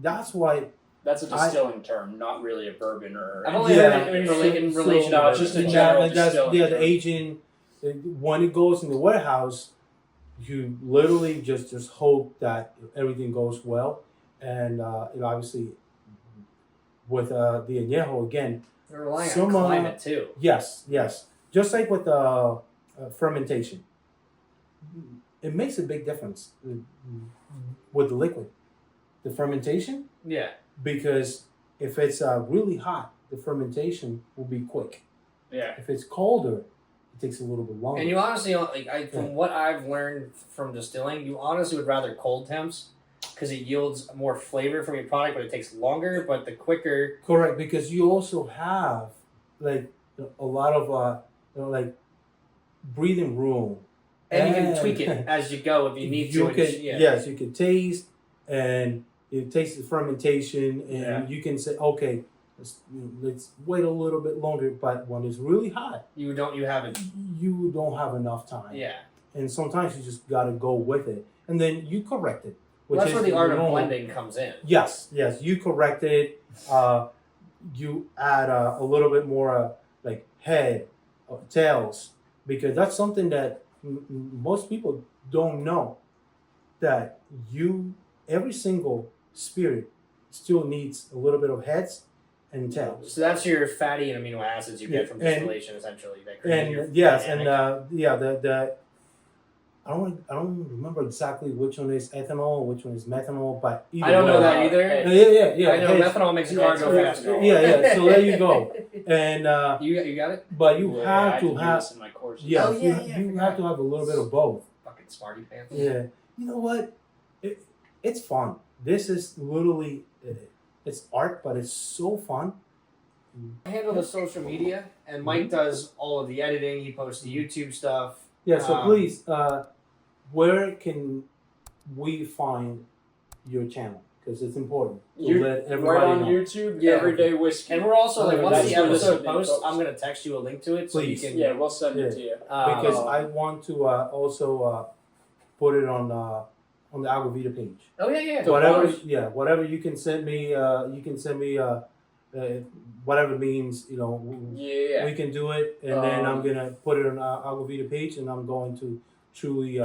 that's why. That's a distilling term, not really a bourbon or. I've only heard it in relation to just a general distilling. Yeah, the aging. When it goes in the warehouse, you literally just hope that everything goes well, and obviously. With the Añejo again, they're relying on climate too. Yes. Just like with fermentation, it makes a big difference with the liquid, the fermentation. Yeah. Because if it's really hot, the fermentation will be quick. Yeah. If it's colder, it takes a little bit longer. And you honestly, from what I've learned from distilling, you honestly would rather cold temps. Because it yields more flavor from your product, but it takes longer. But the quicker, correct, because you also have a lot of breathing room, and you can tweak it as you go if you need to. Yes, you can taste, and you taste the fermentation, and you can say, okay, let's wait a little bit longer. But when it's really hot, you don't have enough time. Yeah, and sometimes you just got to go with it, and then you correct it. Well, that's where the art of blending comes in. Yes, you correct it. You add a little bit more head, tails, because that's something that most people don't know. That every single spirit still needs a little bit of heads and tails. So that's your fatty and amino acids you get from distillation, essentially. I don't remember exactly which one is ethanol, which one is methanol, but either I don't know that either. Yeah. I know methanol makes your car go faster. Yeah. So there you go. And you got it. But you have to have. In my course. You have to have a little bit of both. Fucking smarty pants. Yeah. You know what? It's fun. This is literally it's art, but it's so fun. I handle the social media, and Mike does all of the editing. He posts the YouTube stuff. Yeah, so please, where can we find your channel? Because it's important to let everybody right on know. YouTube, Everyday Whiskey. And we're also, once the episode posts, I'm going to text you a link to it. Please. So you can, we'll send it to you. Because I want to also put it on the Agua Vida page. Oh yeah. Whatever you can send me. Whatever means, we can do it, and then I'm gonna put it on our Agua Vida page, and I'm going to truly,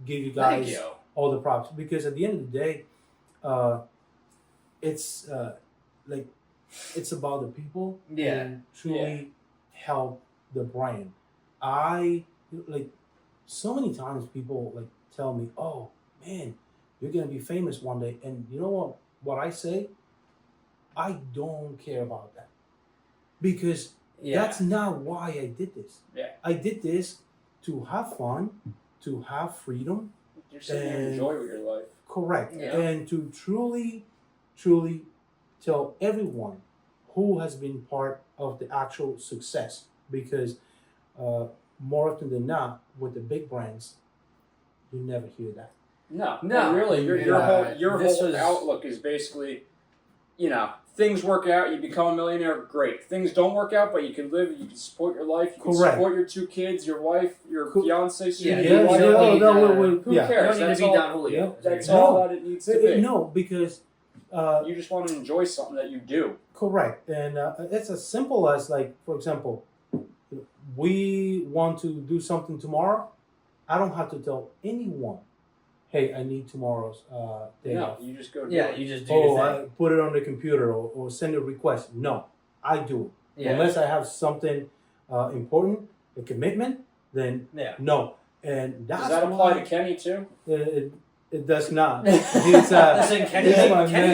give you guys all the props, because at the end of the day, it's like it's about the people who truly help the brand. I like so many times people like tell me, "Oh man, you're gonna be famous one day," and you know what? What I say, I don't care about that, because that's not why I did this. Yeah. I did this to have fun, to have freedom. You're sitting here enjoy your life. Correct. Yeah. And to truly, truly tell everyone who has been part of the actual success, because more often than not, with the big brands, you never hear that. No. Really, your whole outlook is basically, things work out, you become a millionaire, great. Things don't work out, but you can live, you can support your life, you can support your 2 kids, your wife, your fiance, who cares? You don't need That's to be Don Julio. That's all that it needs to be. No, because you just want to enjoy something that you do. Correct. And it's as simple as, like, for example, we want to do something tomorrow. I don't have to tell anyone, hey, I need tomorrow's day off. You just go do it. You just do your thing. I put it on the computer or send a request. No, I do it. Yeah. Unless I have something important, a commitment, then no. And that's does that apply to Kenny too? It does not. Listen, Kenny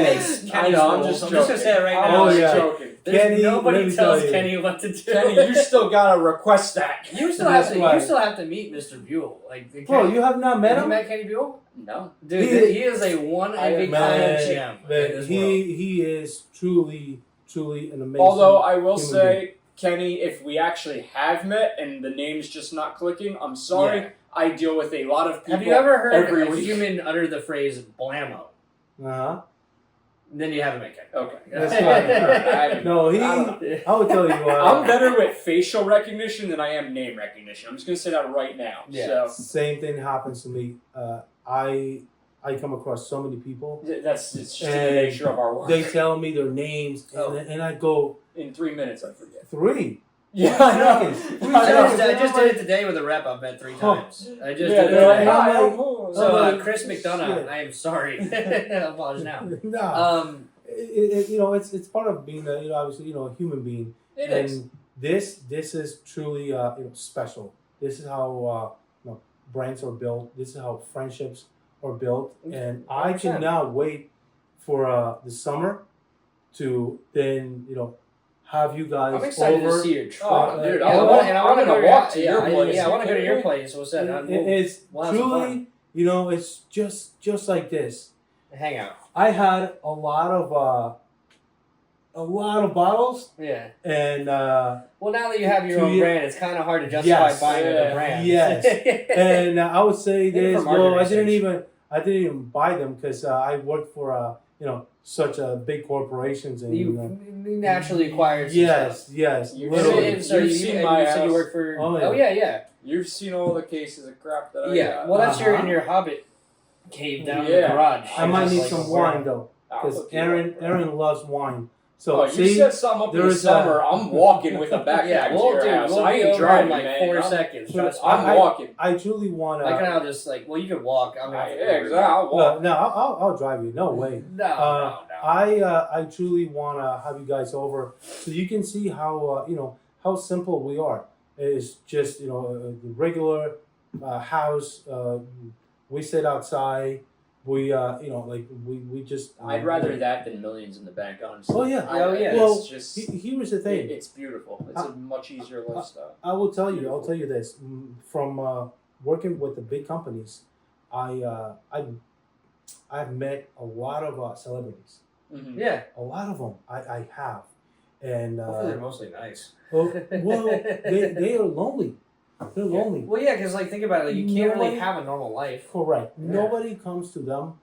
makes Kenny. I'm just gonna say it right now. I'm joking. Kenny, nobody tells Kenny what to do. Kenny, you still gotta request that. You still have to meet Mr. Buell. Like, bro, you have not met him? You met Kenny Buell? No, dude. He is a one of a kind gem. He is truly an amazing. Although I will say, Kenny, if we actually have met and the name's just not clicking, I'm sorry. Yeah. I deal with a lot of people. Have you ever heard a human utter the phrase blammo? Then you haven't met Kenny. Okay. That's fine. No, I would tell you. I'm better with facial recognition than I am name recognition. I'm just going to say that right now. Yeah. So. Same thing happens to me. I come across so many people. It's just the nature of our work. They tell me their names, and I go... In 3 minutes, I forget. 3? Yeah, I know. I just did it today with a rep I've met 3 times. I just did it today. So, Chris McDonough, I am sorry. I'll apologize now. No. It's part of being obviously a human being. It is. This is truly special. This is how brands are built. This is how friendships are built. And 100%. I cannot wait for the summer to then have you guys over. I'm excited to see your truck. Dude, I want to walk to your place. I want to go to your place. What's that? It's truly, it's just like this. Hang out. I had a lot of bottles. Yeah. And well, now that you have your own brand, it's kind of hard to justify buying a brand. Yes. And I would say this. Well, I didn't even buy them because I worked for such a big corporations, and you naturally acquired some stuff. Yes. You've seen my house. You work for yeah. You've seen all the cases of crap that I got. Well, that's in your Hobbit cave down in the garage. I might need some wine though, because Aaron loves wine. So you set something up in the summer. I'm walking with a backpack to your house. I ain't driving, like 4 seconds. I'm walking. I truly want to. I can just well, you can walk. Exactly. I'll walk. No, I'll drive you. No way. No. I truly want to have you guys over so you can see how how simple we are. It's just a regular house. We sit outside. We we just. I'd rather that than millions in the bank, honestly. Oh yeah. Well, it's just here's the thing. It's beautiful. It's a much easier lifestyle. I will tell you. I'll tell you this. From working with the big companies, I've met a lot of celebrities. Mm-hmm. Yeah, a lot of them. I have, and they're mostly nice. Well, they are lonely. They're lonely. Well, yeah, because think about it. You can't really have a normal life. Correct. Yeah. Nobody comes to them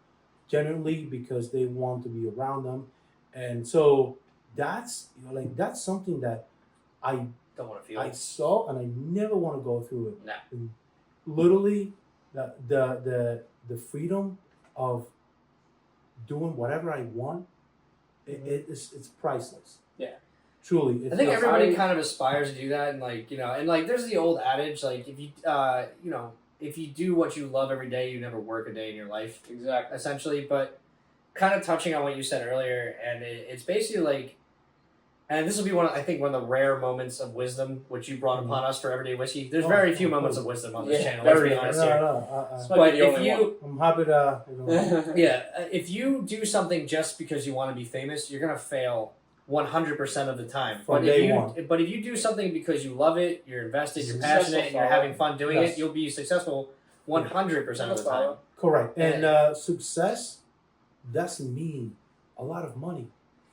generally because they want to be around them, and so that's that's something that I don't want to feel. I saw, and I never want to go through it. No. Literally, the freedom of doing whatever I want, it's priceless. Yeah. Truly. I think everybody kind of aspires to do that, and there's the old adage, like, if you if you do what you love every day, you never work a day in your life. Exactly. Essentially, but kind of touching on what you said earlier, and it's basically like, and this will be one of the rare moments of wisdom which you brought upon us for Everyday Whiskey. There's very few moments of wisdom on this channel. Let's be honest here. But if you, I'm happy to. if you do something just because you want to be famous, you're gonna fail 100% of the time. But if you do something because you love it, you're invested, you're passionate, and you're having fun doing it, you'll be successful 100% of the time. Correct. And success doesn't mean a lot of money.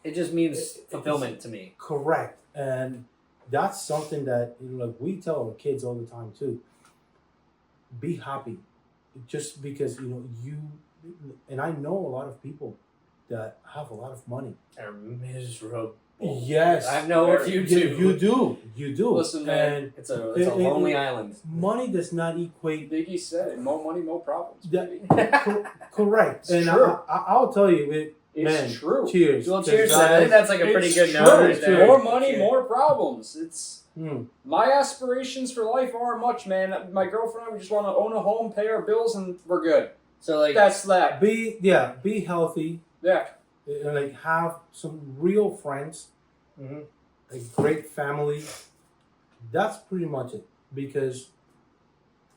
It just means fulfillment to me. Correct. And that's something that we tell our kids all the time too. Be happy. Just because you and I know a lot of people that have a lot of money. Are miserable. Yes. I know a few too. You do. Listen, man, it's a lonely island. Money does not equate. Biggie said it. More money, more problems. Correct. It's and true. I'll tell you, it's true. Cheers. Well, cheers. I think that's like a pretty good note. More money, more problems. It's my aspirations for life aren't much, man. My girlfriend and I, we just want to own a home, pay our bills, and we're good. So that's that. Be healthy. Yeah. And have some real friends, a great family. That's pretty much it. Because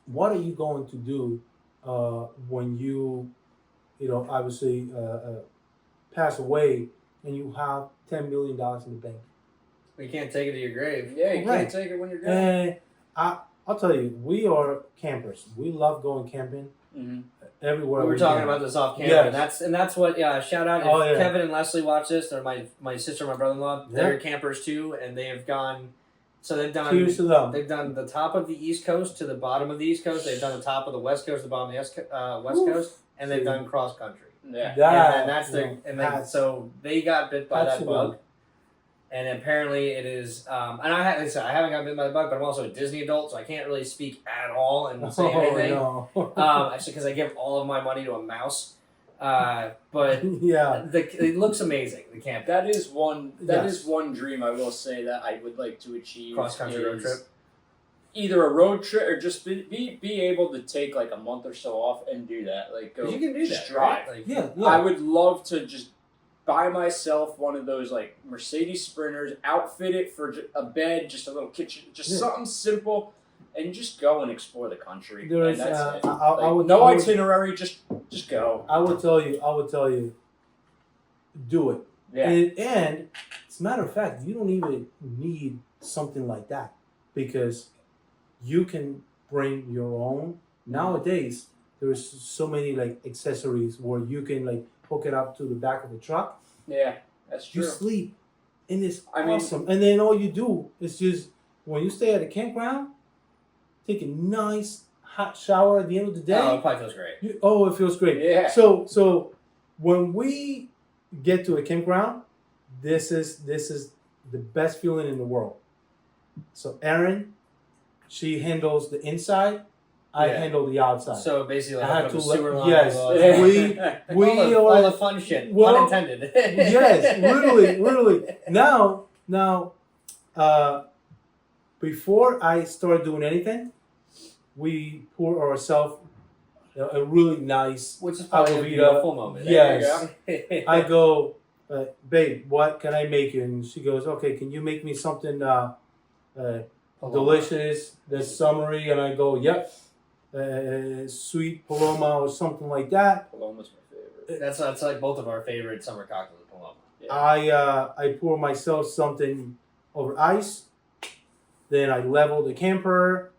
what are you going to do when you obviously pass away and you have $10 million in the bank? You can't take it to your grave. Yeah, you can't take it when you're gone. And I'll tell you, we are campers. We love going camping. Everywhere. We were talking about this off camera, and that's what. Shout out if Kevin and Leslie watch this, or my sister, and my brother-in-law. They're campers too, and they have gone. So they've done. Cheers to them. They've done the top of the East Coast to the bottom of the East Coast. They've done the top of the West Coast to the bottom of the West Coast, and they've done cross country. Yeah, so they got bit by that bug. And apparently it is, and I haven't gotten bitten by the bug, but I'm also a Disney adult, so I can't really speak at all and say anything. No. Actually, because I give all of my money to a mouse. But it looks amazing. The camp. That is one dream I will say that I would like to achieve. Cross country road trip. Either a road trip or just be able to take like a month or so off and do that. Like go, you can do just that, drive. Right? I would love to just buy myself one of those like Mercedes Sprinters, outfit it for a bed, just a little kitchen, just something simple, and just go and explore the country. And that's it. No itinerary, just go. I would tell you, do it. Yeah. And as a matter of fact, you don't even need something like that because you can bring your own. Nowadays, there's so many like accessories where you can like hook it up to the back of the truck. Yeah, that's true. You sleep, and it's awesome. And then all you do is just when you stay at a campground, take a nice hot shower at the end of the day. Oh, it probably feels great. It feels great. Yeah. So when we get to a campground, this is the best feeling in the world. So Erin, she handles the inside. I handle the outside. So basically, I had to sewer line. Yes, we all the fun shit. Pun intended. Yes, literally. Now, before I start doing anything, we pour ourselves a really nice, which is probably a beautiful moment. Yes, I go, babe, what can I make you? And she goes, okay, can you make me something delicious, that's summery? And I go, yep. Sweet Paloma or something like that. Paloma's my favorite. That's like both of our favorite summer cocktails, Paloma. Yeah. I pour myself something over ice. Then I level the camper.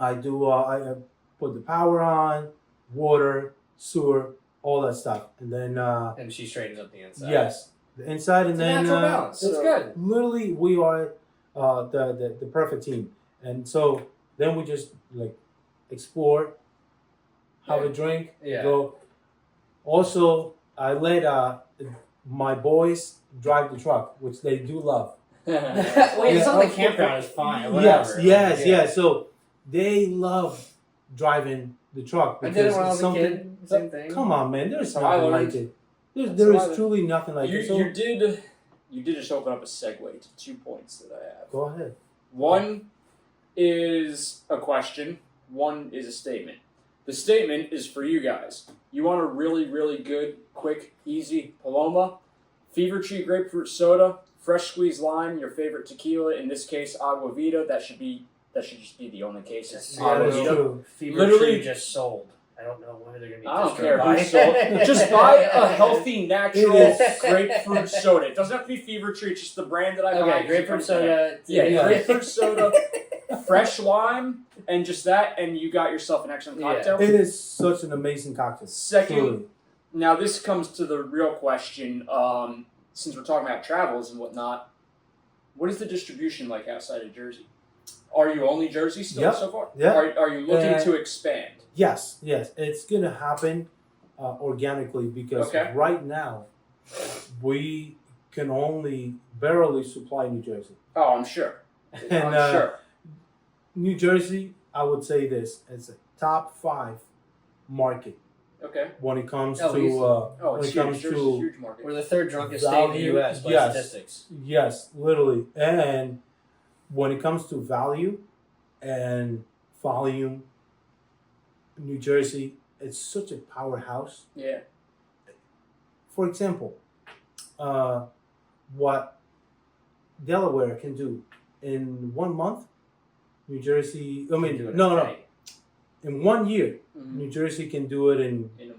I put the power on, water, sewer, all that stuff, and then and she straightens up the inside. Yes, the inside, and then natural balance. It's good. Literally, we are the perfect team, and so then we just like explore, have a drink, go. Also, I let my boys drive the truck, which they do love. Wait, it's on the campground. It's fine. Whatever. Yes. So they love driving the truck. I did it when I it's was a kid. Same thing. Come on, man. There's That's how I nothing learned. like it. There is truly nothing like it. So, You did just open up a segue to 2 points that I have. go ahead. One is a question. One is a statement. The statement is for you guys. You want a really, really good, quick, easy Paloma, Fever Tree grapefruit soda, fresh squeezed lime, your favorite tequila. In this case, Agua Vida. That should just be the only case. It's Yeah, Agua that's Vida. true. Fever Literally- Tree just sold. I don't know when they're going to be. I don't destroyed care by. who sold. Just buy a healthy, natural It is. grapefruit soda. It doesn't have to be Fever Tree. It's just the brand that I buy. Okay, grapefruit soda. Yeah, grapefruit soda, fresh lime, and just that, and you got yourself an excellent cocktail. It is such an amazing cocktail. Second, Truly. now this comes to the real question. Since we're talking about travels and whatnot, what is the distribution like outside of Jersey? Are you only Jersey still Yep. so far? Yep. Are you looking to expand? Yes, it's going to happen organically because right now we can only barely supply New Jersey. Oh, I'm sure. And, I'm sure. New Jersey, I would say this, it's a top 5 market Okay. when it comes Oh, to easy. Oh, when it's it huge. comes Jersey's a to huge market. We're the third drunkest state in the value. U.S. by Yes. statistics. Yes, literally. And when it comes to value and volume, New Jersey, it's such a powerhouse. Yeah. For example, what Delaware can do in 1 month, New Jersey, Do it no. okay. In 1 year, Mhm. New Jersey can do it in In a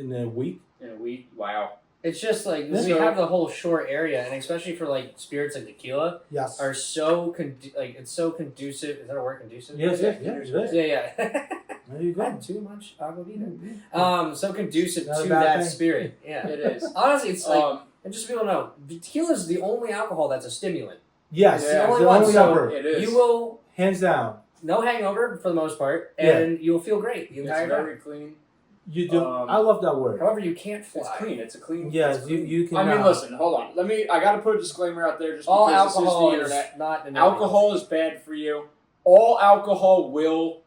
month. a week. In a week. Wow. It's just like we So- have the whole shore area, and especially for like spirits like tequila, Yes. are so it's so conducive. Is that a word, conducive? Yes, Yeah, yes, yeah. yes. Yeah. There you go. Had too much agua vida. So conducive Not a to bad that thing. spirit. Yeah. It is. Honestly, it's like, Um, and just so people know, tequila is the only alcohol that's a stimulant. Yes, Yeah, the it's only, the only one, so upper, it is. You will hands down. no hangover for the most part, and you will feel great the It's entire time. very clean. You do. Um, I love that word. However, you can't fly. It's clean. It's a clean. Yes, it's you clean. can. I mean, listen. Hold on. I got to put a disclaimer out there just All because alcohol this is is the internet. not an Alcohol is bad for you. All alcohol will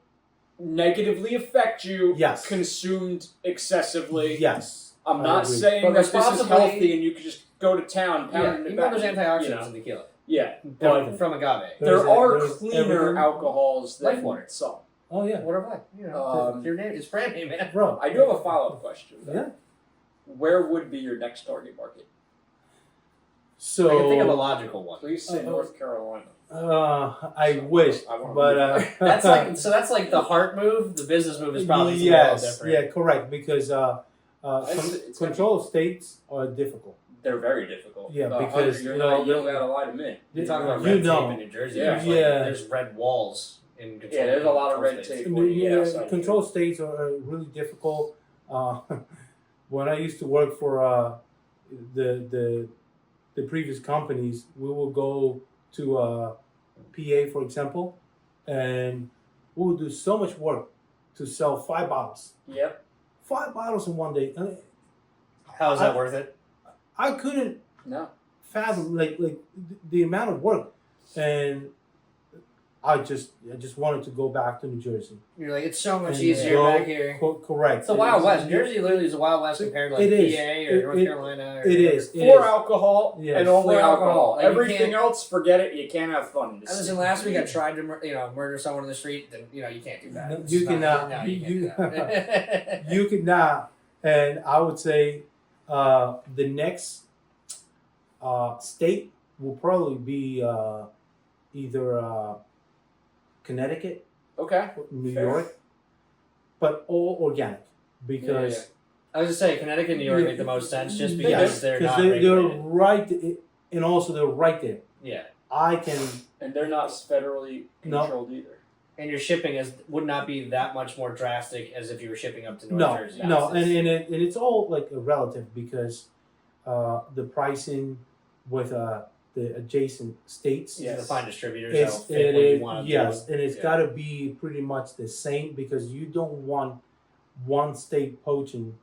negatively affect you. Yes. Consumed excessively. Yes. I'm I not agree. saying But that this is responsibly- healthy and you can just go to town Yeah, pounding even it though back. there's antioxidants you know. in tequila, Yeah, Everything. from agave. There's there are there's cleaner everything. alcohols than Life water. some. Oh yeah, What are they? You know, your name is brand name, man. bro. I do have a follow-up question. though. Yeah. Where would be your next target market? So I can think of a logical one. Please say North Carolina. I wish, I wanna but move. That's like the heart move. The business move is probably something a little yes, different. yeah, correct. Because It's control states are difficult. They're very difficult. Yeah, Hunter, because, you're you not, know, you don't gotta lie to me. You talk about You red know. tape in New Jersey. Yeah. There's like, Yeah. there's red walls in control. Yeah, there's a lot of control red states. tape. When you get outside of Control states are really difficult. When I used to work for the previous companies, we will go to PA, for example, and we would do so much work to sell 5 bottles. Yep. 5 bottles in one day. How is that worth it? I couldn't No. fathom like the amount of work, and I just wanted to go back to New Jersey. You're like, it's so much And easier go- back here. Correct. It's the Wild West. Jersey literally is a Wild West compared to like It is. PA or North It- Carolina. Or It is. It For is. alcohol Yes. and only For alcohol. alcohol. Like, you Everything can't- else, forget it. You can't have fun. I listen, last week I tried to murder someone in the street. Then you can't do that. No, It's you not- cannot. No, You- can't do that. You could not. And I would say the next state will probably be either Connecticut, Okay. New Fair. York, but all organic because I was just saying, Connecticut and New York make the most sense just They because do. they're not they're regulated. right, and also they're right there. Yeah, I can And they're not federally No. controlled either. and your shipping would not be that much more drastic as if you were shipping up to North no Jersey. no, and it's all like relative because the pricing with the adjacent states. You have to find distributors It's, that'll fit what you want to yes, do. and it's Yeah. got to be pretty much the same because you don't want one state poaching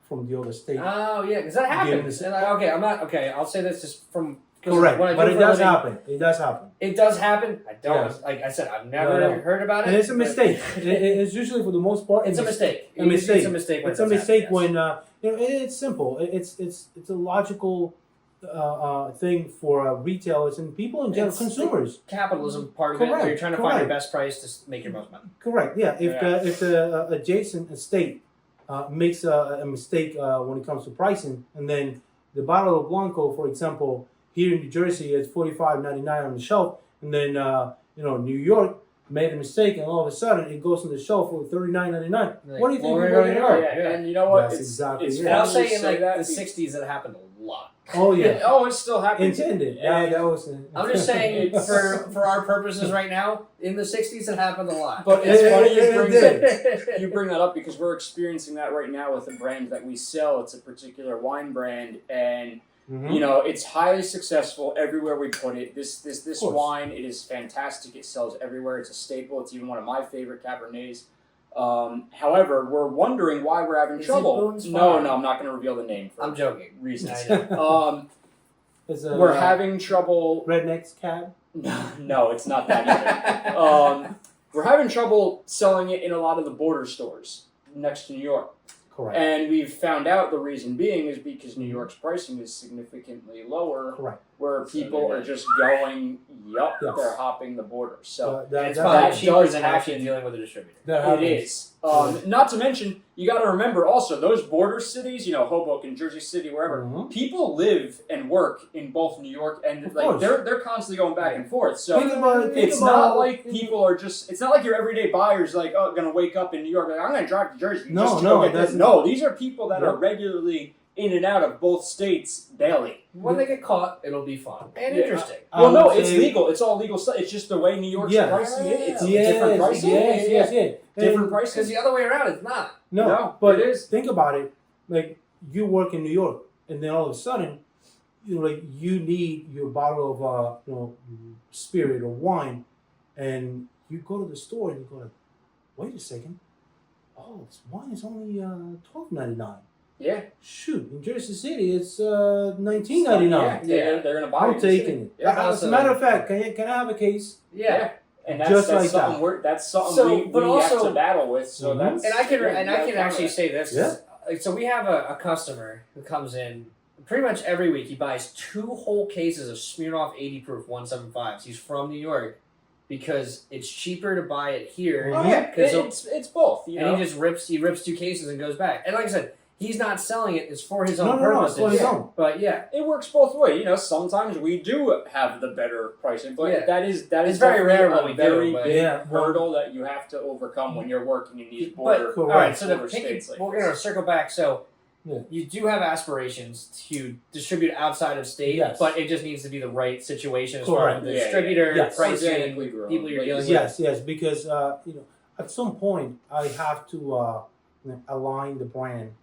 from the other state. Oh yeah, because that happens. Given And I'll say this just from Correct, when I but do it it for a does living- happen. It does happen. It does happen. I don't. Yes. Like I said, I've never No. heard about it. And it's a but- mistake. It's usually for the most part. It's a mistake. A mistake. It's a mistake. When It's it a does mistake happen, when yes. it's simple. It's a logical thing for retailers and people in general, It's consumers. Capitalism part of it, where Correct, you're trying to find your correct. best price to make your most money. Correct. Yeah. If the adjacent estate makes a mistake when it comes to pricing, and then the bottle of Blanco, for example, here in New Jersey, it's $45.99 on the shelf, and then New York made a mistake, and all of a sudden it goes on the shelf for $39.99. Like, What do you think? well, People are gonna yeah, do? yeah. And you know what? That's exactly it. And I'll funny say you in like that the because- '60s, it happened a lot. Oh yeah. Oh, it still happens. Intended. Yeah, that was. I'm just saying, It's- for our purposes right now, in the '60s, it happened a lot. But it's funny you bring did. you bring that up because we're experiencing that right now with a brand that we sell. It's a particular wine brand, and Mhm. it's highly successful everywhere we put it. This course. wine, it is fantastic. It sells everywhere. It's a staple. It's even one of my favorite Cabernets. However, we're wondering why we're having Is it trouble. Boone's No, Farm? no, I'm not going to reveal the name for I'm joking. reasons. I know. It's We're having trouble. Redneck's cab. No, it's not that either. We're having trouble selling it in a lot of the border stores next to New York. Correct. And we've found out the reason being is because New York's pricing is significantly lower, Correct. where So people they're are just going, yup, Yes. they're hopping the border. So And that, it's that, probably that cheaper does than actually happen. dealing with a distributor. that it happens. is. Not to mention, you got to remember also, those border cities, Hoboken, Jersey City, wherever, Mhm. people live and work in both New York and Of like course. they're constantly going back and forth. So Think about it's not like people are just. It's not like your everyday buyers like, oh, gonna wake up in New York. Like, I'm gonna drive to Jersey. No, just to no, go get this. that's- No. These are people that are Yep. regularly in and out of both states daily. When they get caught, it'll be fun and Yeah. interesting. Well, no, would it's say- legal. It's all legal stuff. It's just the way New York's Yes. pricing it. It's Yes, different pricing. yes. Different And- pricing. Because the other way around, it's not. No, No, but it is. think about it. Like you work in New York, and then all of a sudden, you need your bottle of spirit or wine, and you go to the store and you go like, wait a second, oh, this wine is only $12.99. Yeah. Shoot, in Jersey City it's $19.99. Yeah, they're gonna buy I'm it. taking it. Yeah. As a matter of fact, can I have a case? Yeah. And that's, Just that's like something that. that's something So, we but have also- to battle with. So Mhm. that's And I can yeah, actually say this. Yeah. Like, so we have a customer who comes in pretty much every week. He buys 2 whole cases of Smirnoff 80 proof 175s. He's from New York because it's cheaper to buy it here. Oh yeah, Because it's both. You know, and he rips 2 cases and goes back. And like I said, he's not selling it. It's for his No, own no, no, purposes. it's for his own. But yeah, it works both ways. Sometimes we do have the better pricing, but Yeah. that is It's very definitely rare a when we do, very but- big Yeah, well- hurdle that you have to overcome when you're working in these but border. Correct. all right. So border the states like we're this. gonna circle back. So. Yeah. You do have aspirations to distribute outside of state, Yes. but it just needs to be the right situation as far Correct. as the Yeah, yeah. distributor, Yes. pricing, Organically grown, people you're like dealing you with. Yes, because at some point I have to align the brand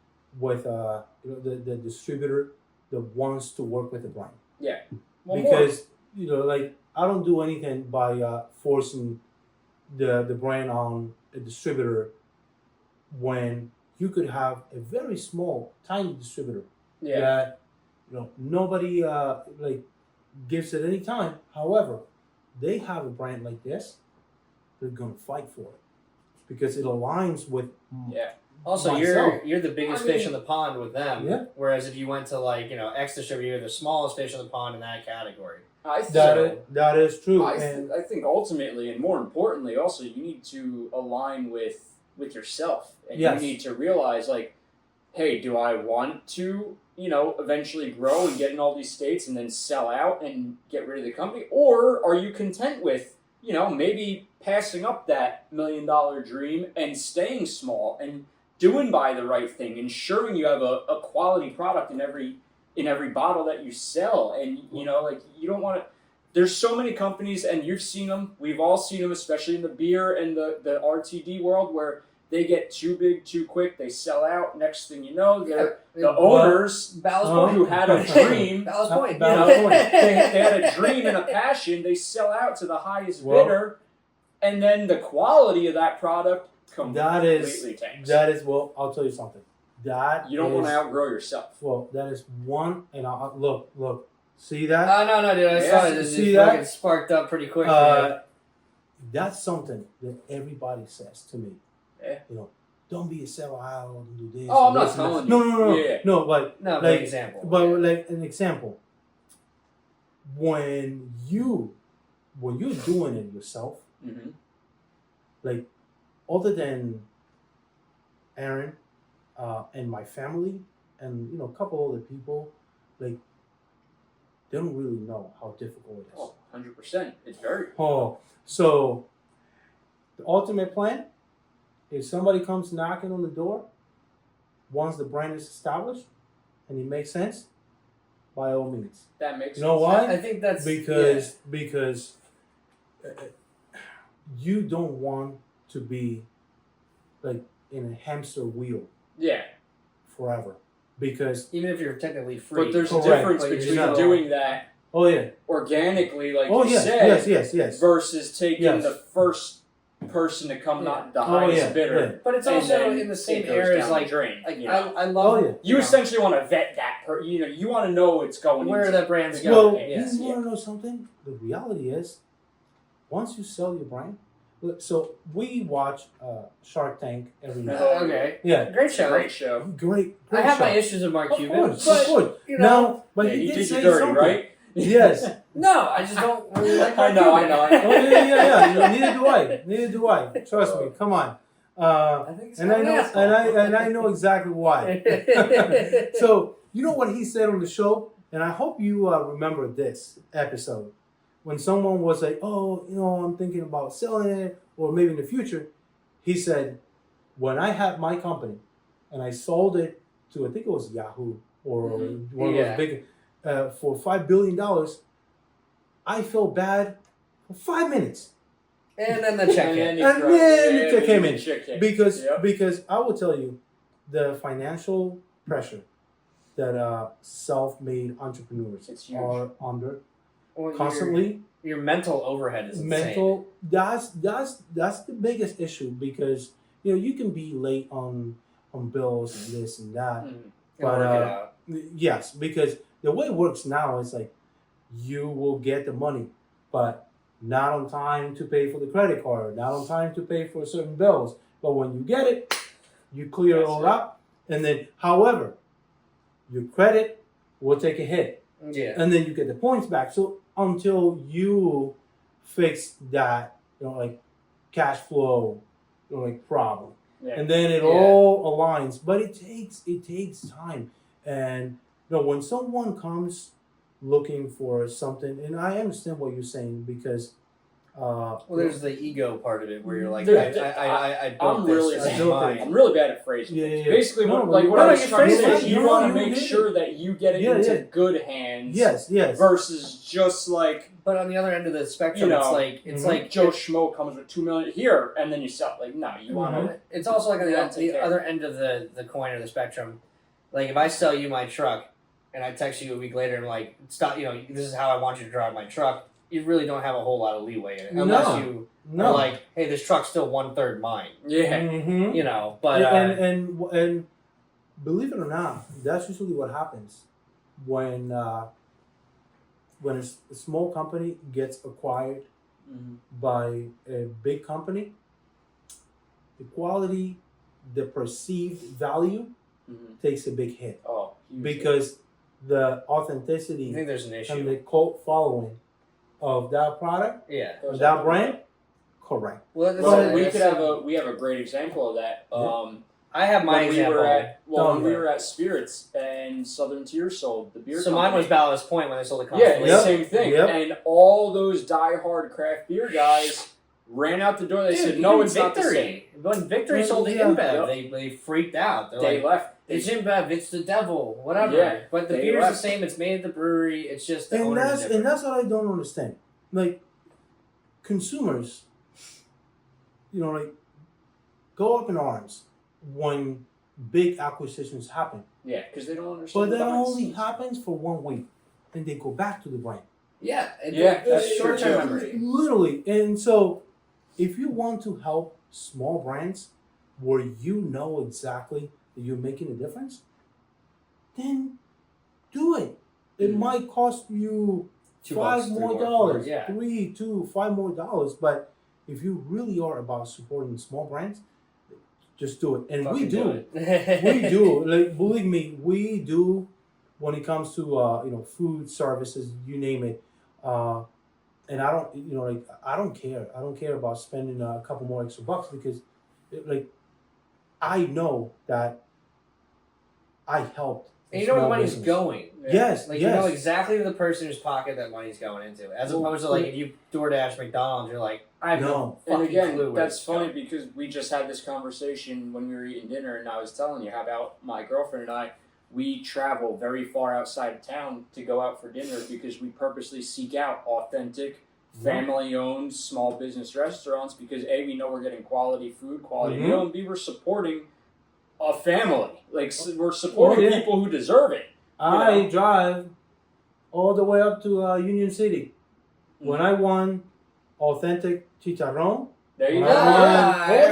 with the distributor that wants to work with the brand. Well, Because I don't do anything by forcing the brand on a distributor when you could have a very small, tiny distributor yeah, that nobody gives at any time. However, they have a brand like this, they're gonna fight for it because it aligns with yeah. Also, myself. you're the biggest I mean- fish in the pond with them. Yeah. Whereas if you went to X distributor, you're the smallest fish in the pond in that category. I think that is true. I think ultimately, and more importantly, also you need to align with yourself, and Yes. you need to realize, like, hey, do I want to, eventually grow and get in all these states and then sell out and get rid of the company, or are you content with, maybe passing up that $1 million dream and staying small and doing by the right thing, ensuring you have a quality product in every bottle that you sell, and you don't want to. There's so many companies, and you've seen them. We've all seen them, especially in the beer and the RTD world, where they get too big too quick. They sell out. Next thing you know, the owners Ballast Oh. who had a dream, Ballast point. Ballast point. they had a dream and a passion. They sell out to the highest Well- bidder, and then the quality of that product That is tanks. well. I'll tell you something. That You don't want to is- outgrow yourself. Well, that is one. And look. See that? No, dude. I saw it. It See just that? fucking sparked up pretty quick. That's something that everybody says to me. Yeah. You know, don't be a sellout and do this. Oh, I'm and not this and that. telling you. No. Yeah. No, but No, like, an example. But like an example, when you're doing it yourself, Mm-hmm. like other than Aaron and my family and a couple other people, like they don't really know how difficult it is. Oh, 100%. It's very. Oh, so the ultimate plan, if somebody comes knocking on the door, once the brand is established and it makes sense, by all means. That makes sense. You know why? I think that's because you don't want to be like in a hamster wheel Yeah. forever. Because even if you're technically free. But there's a Correct. difference But you're between still- doing that organically, like you said, yes, versus taking Yes. the first person to come, not the Oh, highest yeah, bidder. yeah. But it's and also then in the same it goes area as down like the drain. I love. Oh, yeah. You essentially want to vet that. You want to know it's going where into that brand's Yeah. Well, going. Yes. you want to know something? The reality is, once you sell your brand, so we watch Shark Tank every night. Okay. Yeah, Great show. Great show. great I have show. my issues with Mark Of Cuban, course, but of course. you know, Now, but Yeah, he he did did say you dirty, something. right? Yes. no, I just don't really like I Mark know. Cuban. Oh, yeah. Neither do I. Trust me. Come on. I think it's And I know, and I know exactly why. So you know what he said on the show, and I hope you remember this episode when someone was like, "Oh, I'm thinking about selling it, or maybe in the future." He said, "When I had my company, and I sold it to I think it was Yahoo or one of those big for $5 billion, I felt bad for 5 minutes." And then the check in. And then the check came in. Check Because I will tell you, the financial pressure that self-made entrepreneurs It's huge. are under Well, constantly. Your mental overhead is Mental. That's the biggest issue because you can be late on bills and this and that. insane. But, Work it out. Yes, because the way it works now is like you will get the money, but not on time to pay for the credit card, not on time to pay for certain bills. But when you get it, you clear it all up, and then, however, your credit will take a hit, Yeah. and then you get the points back. So until you fix that, like cash flow, like problem, Yeah. and then it all aligns. But it takes time, and when someone comes looking for something, and I understand what you're saying because Well, there's the ego part of it where you're like, I built I'm really, this. It's mine. I'm really bad at phrasing. Yeah, things. yeah. Basically, No, what no, I no, was you trying to phrase say it. is you No, want you to make did it. sure that you get it Yeah, into yeah. good hands. yes. Versus just like But on the other end of the spectrum, You know, it's mhm. like Joe Schmo comes with $2 million here, and then you sell. Like, no, you want to. It's also like on Yeah, take the care. other end of the coin or the spectrum. Like if I sell you my truck and I text you a week later and like stop, this is how I want you to drive my truck. You really don't have a whole lot of leeway in it unless you are like, hey, this truck's still 1/3 mine. Yeah. Mm-hmm. But and believe it or not, that's usually what happens when a small company gets acquired by a big company. The quality, the perceived value takes a big hit Oh, huge. because the I authenticity think there's an and issue. the cult following of that product, Yeah. of that brand, correct. Well, Well, that's- we have a great example of that. I have my when we example. were at when we Okay. were at Spirits and Southern Tier sold the beer. So company. mine was Ballast Point when they sold the Yeah, Constellation. Yep. same thing. Yep. And all those diehard craft beer guys ran out the door. They said, "No, even it's not the same." When Victory Yeah, sold to yeah. InBev, Yep. they freaked out. They're They like, left. it's InBev, it's the devil, whatever. Yeah, but the they beer's left. the same. It's made at the brewery. It's just the And owner's that's different. what I don't understand. Like consumers, like go up in arms when big acquisitions happen, Yeah, because they don't understand. but that the only science. happens for 1 week, and they go back to the brand. Yeah, that's it's true, short-term too. memory. Literally, and so if you want to help small brands where you know exactly that you're making a difference, then do it. it might cost you $5 more, yeah. $3, $2, $5 more. But if you really are about supporting small brands, just do it. And we do. We do. Like, believe me, we do. When it comes to food services, you name it. And I don't, I don't care. I don't care about spending a couple more extra bucks because, I know that I helped. And you know where the money's going. Yes, you know exactly the person whose pocket that money's going into, as opposed to if you DoorDash McDonald's, you're like, I have no fucking clue. That's funny because we just had this conversation when we were eating dinner, and I was telling you how about my girlfriend and I. We travel very far outside of town to go out for dinner because we purposely seek out authentic, family-owned, small business restaurants because A, we know we're getting quality food, quality meal, and B, we're supporting a family. We're supporting people who deserve it. I drive all the way up to Union City. When I won authentic chicharrón, there you go.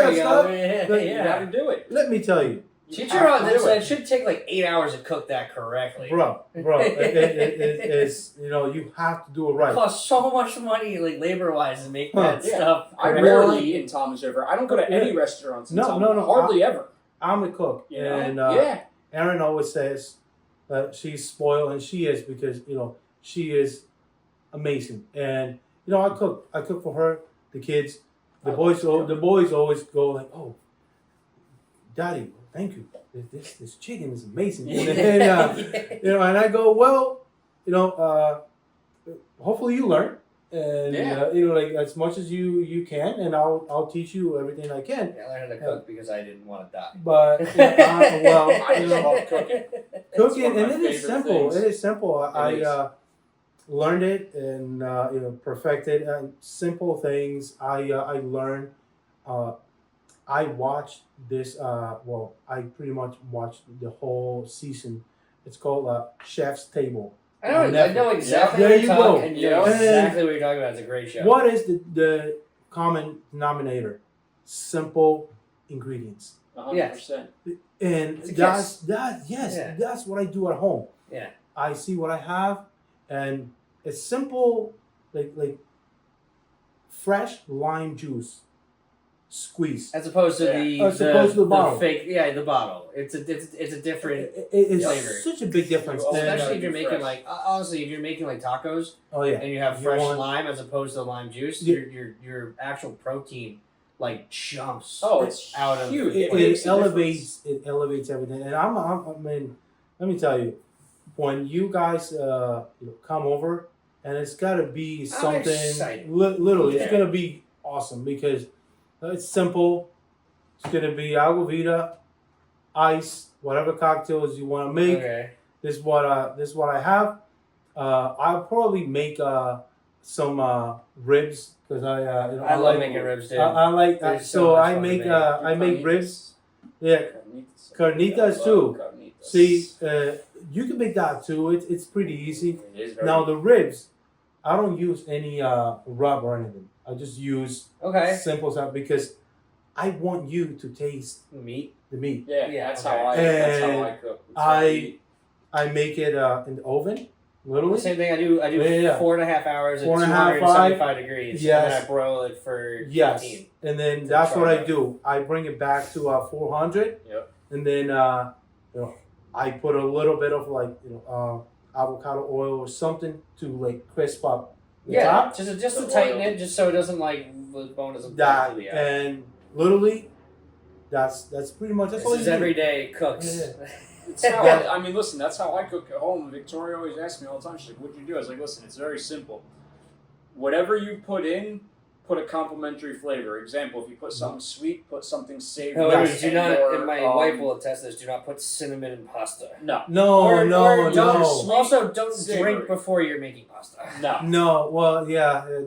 You got to do it. Let me tell you. Chicharron, it should take 8 hours to cook that correctly. Bro, it's, you have to do it right. It costs so much money, labor-wise, to make that stuff. I rarely eat in Thomas River. I don't go to any restaurants in Thomas River. Hardly ever. I'm a cook. And Erin always says that she's spoiled, and she is because, she is amazing. And, I cook. I cook for her, the kids. The boys always go like, oh, Daddy, thank you. This chicken is amazing. And I go, well, hopefully you learn. And as much as you can, and I'll teach you everything I can. I learned how to cook because I didn't want to die. But I love cooking. Cooking, and it is simple. Things. It is simple. I learned it and perfected simple things. I learned. I watched this. I pretty much watched the whole season. It's called Chef's Table. I know exactly what you're talking about. Exactly what you're talking about. It's a great show. What is the common denominator? Simple ingredients. 100%. And that's what I do at home. Yeah. I see what I have, and it's simple, like fresh lime juice. Squeeze as opposed to the bottle. Fake, the bottle. It's a different it's flavor. Such a big difference, especially if you're making honestly, if you're making tacos. Oh yeah, and you have fresh lime as opposed to lime juice. Your actual protein jumps. Oh, it's out of huge. It elevates everything. And I mean, let me tell you, when you guys come over, and it's got to be something. Literally, it's gonna be awesome because. It's simple. It's gonna be Agua Vida, ice, whatever cocktails you want to make. Okay. This is what I have. I'll probably make some ribs because I love making ribs too. I like I make ribs. Yeah, carnitas too. See, you can make that too. It's pretty easy. Now the ribs, I don't use any rub or anything. I just use simple stuff because I want you to taste the meat. Yeah, that's how I cook. I make it in the oven. Literally. The same thing I do 4.5 hours at 275 degrees. Yes. And then I broil it for 15. And then that's what I do. I bring it back to 400. Yep. And then I put a little bit of avocado oil or something to crisp up. Top. just to tighten it, just so it doesn't the bone doesn't fall through the and literally, that's pretty much this is everyday cooks. Yeah. It's how listen, that's how I cook at home. Victoria always asks me all the time. She's like, "What'd you do?" I was like, "Listen, it's very simple. Whatever you put in, put a complementary flavor. Example: if you put something sweet, put something savory. And my wife will attest this. Do not put cinnamon in pasta. No. Also, don't drink before you're making pasta. No. Well,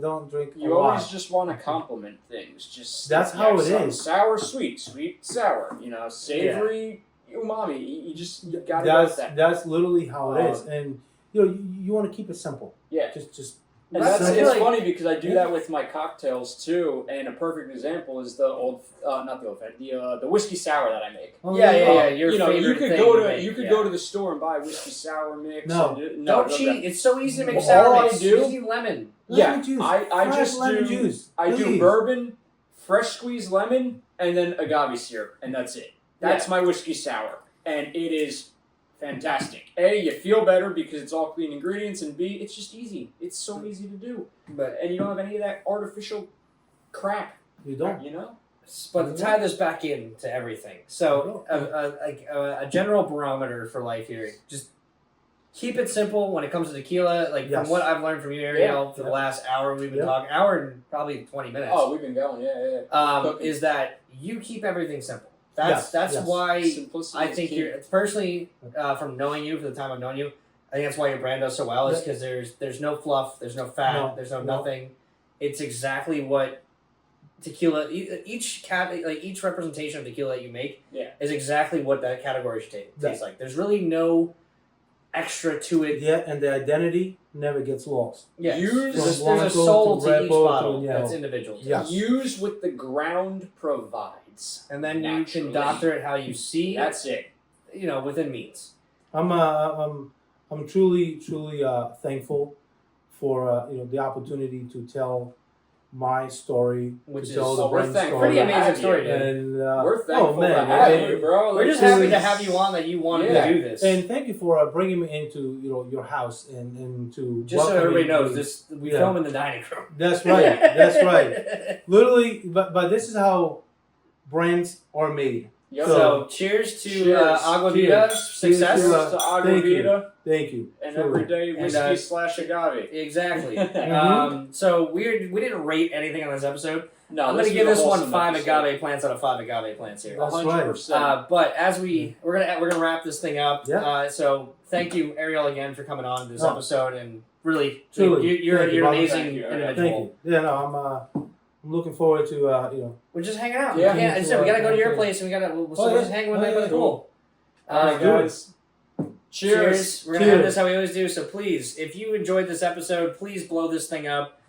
don't drink. You always just want to complement things. Just that's how it is. Sour, sweet, sour. Savory, umami. You gotta go with that. That's literally how it is, and you want to keep it simple. Yeah. Just And it's funny because I do that with my cocktails too. And a perfect example is the the whiskey sour that I make. Yeah. Your you favorite could thing go to to make, go to the store and buy whiskey sour mix. No. Don't cheat. It's so easy to make All sour I mix. do- Easy lemon. Lemon juice. I Fresh just lemon do juice. I do Please. bourbon, fresh squeezed lemon, and then agave syrup, and that's it. That's my whiskey sour, and it is fantastic. A, you feel better because it's all clean ingredients, and B, it's just easy. It's so easy to do, and you don't have any of that artificial crap. You don't. You know. But to tie this back into everything, so a general barometer for life here. Just keep it simple when it comes to tequila. Like from what I've learned from you, Ariel, for the last hour we've been talking, hour and probably 20 minutes. Oh, we've been going, is that you keep everything simple. That's why Simplicity I think you're personally from knowing you for the time I've known you. I think that's why your brand does so well. Is because there's no fluff, there's no fat, there's no nothing. It's exactly what tequila. Each representation of tequila that you make is exactly what that category should taste like. There's really no extra to it. Yeah, and the identity never gets lost. Yeah, there's a soul to each bottle that's individual. Yes. Use what the ground provides, and then you can doctor it how you see. That's it. Within means. I'm truly thankful for the opportunity to tell my story, which is pretty amazing story, and we're thankful to have you, bro. We're just happy to have you on. That you wanted to do this, and thank you for bringing me into your house and to just so everybody knows this. We film in the dining room. That's right. That's right. Literally, but this is how brands are made. Yep. So cheers to Agua Vida success. Cheers to Agua Vida. Thank you. And everyday whiskey / agave. Exactly. So we didn't rate anything on this episode. No, I'm going to give this one 5 agave plants out of 5 agave plants here. That's 100%. right. But as we're gonna wrap this thing up. Yeah. So thank you, Ariel, again for coming on this episode and really, Truly, you're an amazing Thank you. individual. Thank you. Yeah, no, I'm looking forward to We're just hanging out. Yeah. We gotta go to your place and we're just hanging one night by the pool. All right, guys. Cheers. We're gonna end this how we always do. So please, if you enjoyed this episode, please blow this thing up.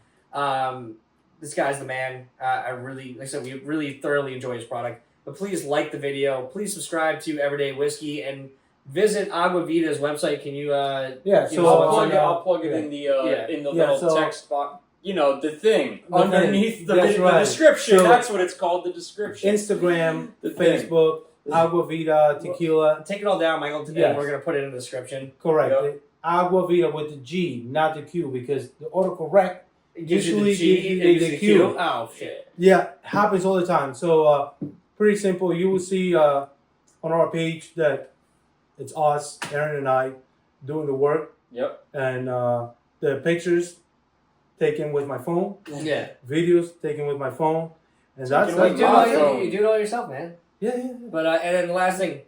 This guy's the man. Like I said, we really thoroughly enjoy his product. But please like the video. Please subscribe to Everyday Whiskey and visit Agua Vida's website. Can you? I'll plug it in the little text box. The thing underneath the description. That's what it's called. The description. Instagram, Facebook, Agua Vida Tequila. Take it all down, Michael. Today we're gonna put it in the description. Correct. Yep. Agua Vida with the G, not the Q, because the autocorrect usually gives you the Q. Oh shit. Yeah, happens all the time. So pretty simple. You will see on our page that it's us, Aaron and I, doing the work. Yep. And the pictures taken with my phone. Yeah. Videos taken with my phone. And that's you do it all yourself, man. Yeah. But and then the last thing,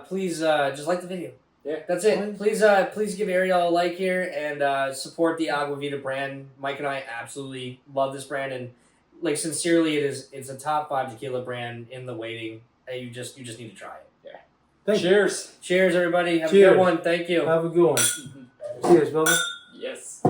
please just like the video. Yeah, that's it. Please give Ariel a like here and support the Agua Vida brand. Mike and I absolutely love this brand, and sincerely, it's a top 5 tequila brand in the waiting. You just need to try it. Yeah. Cheers, everybody. Have a good one. Thank you. Have a good one. Cheers, brother. Yes.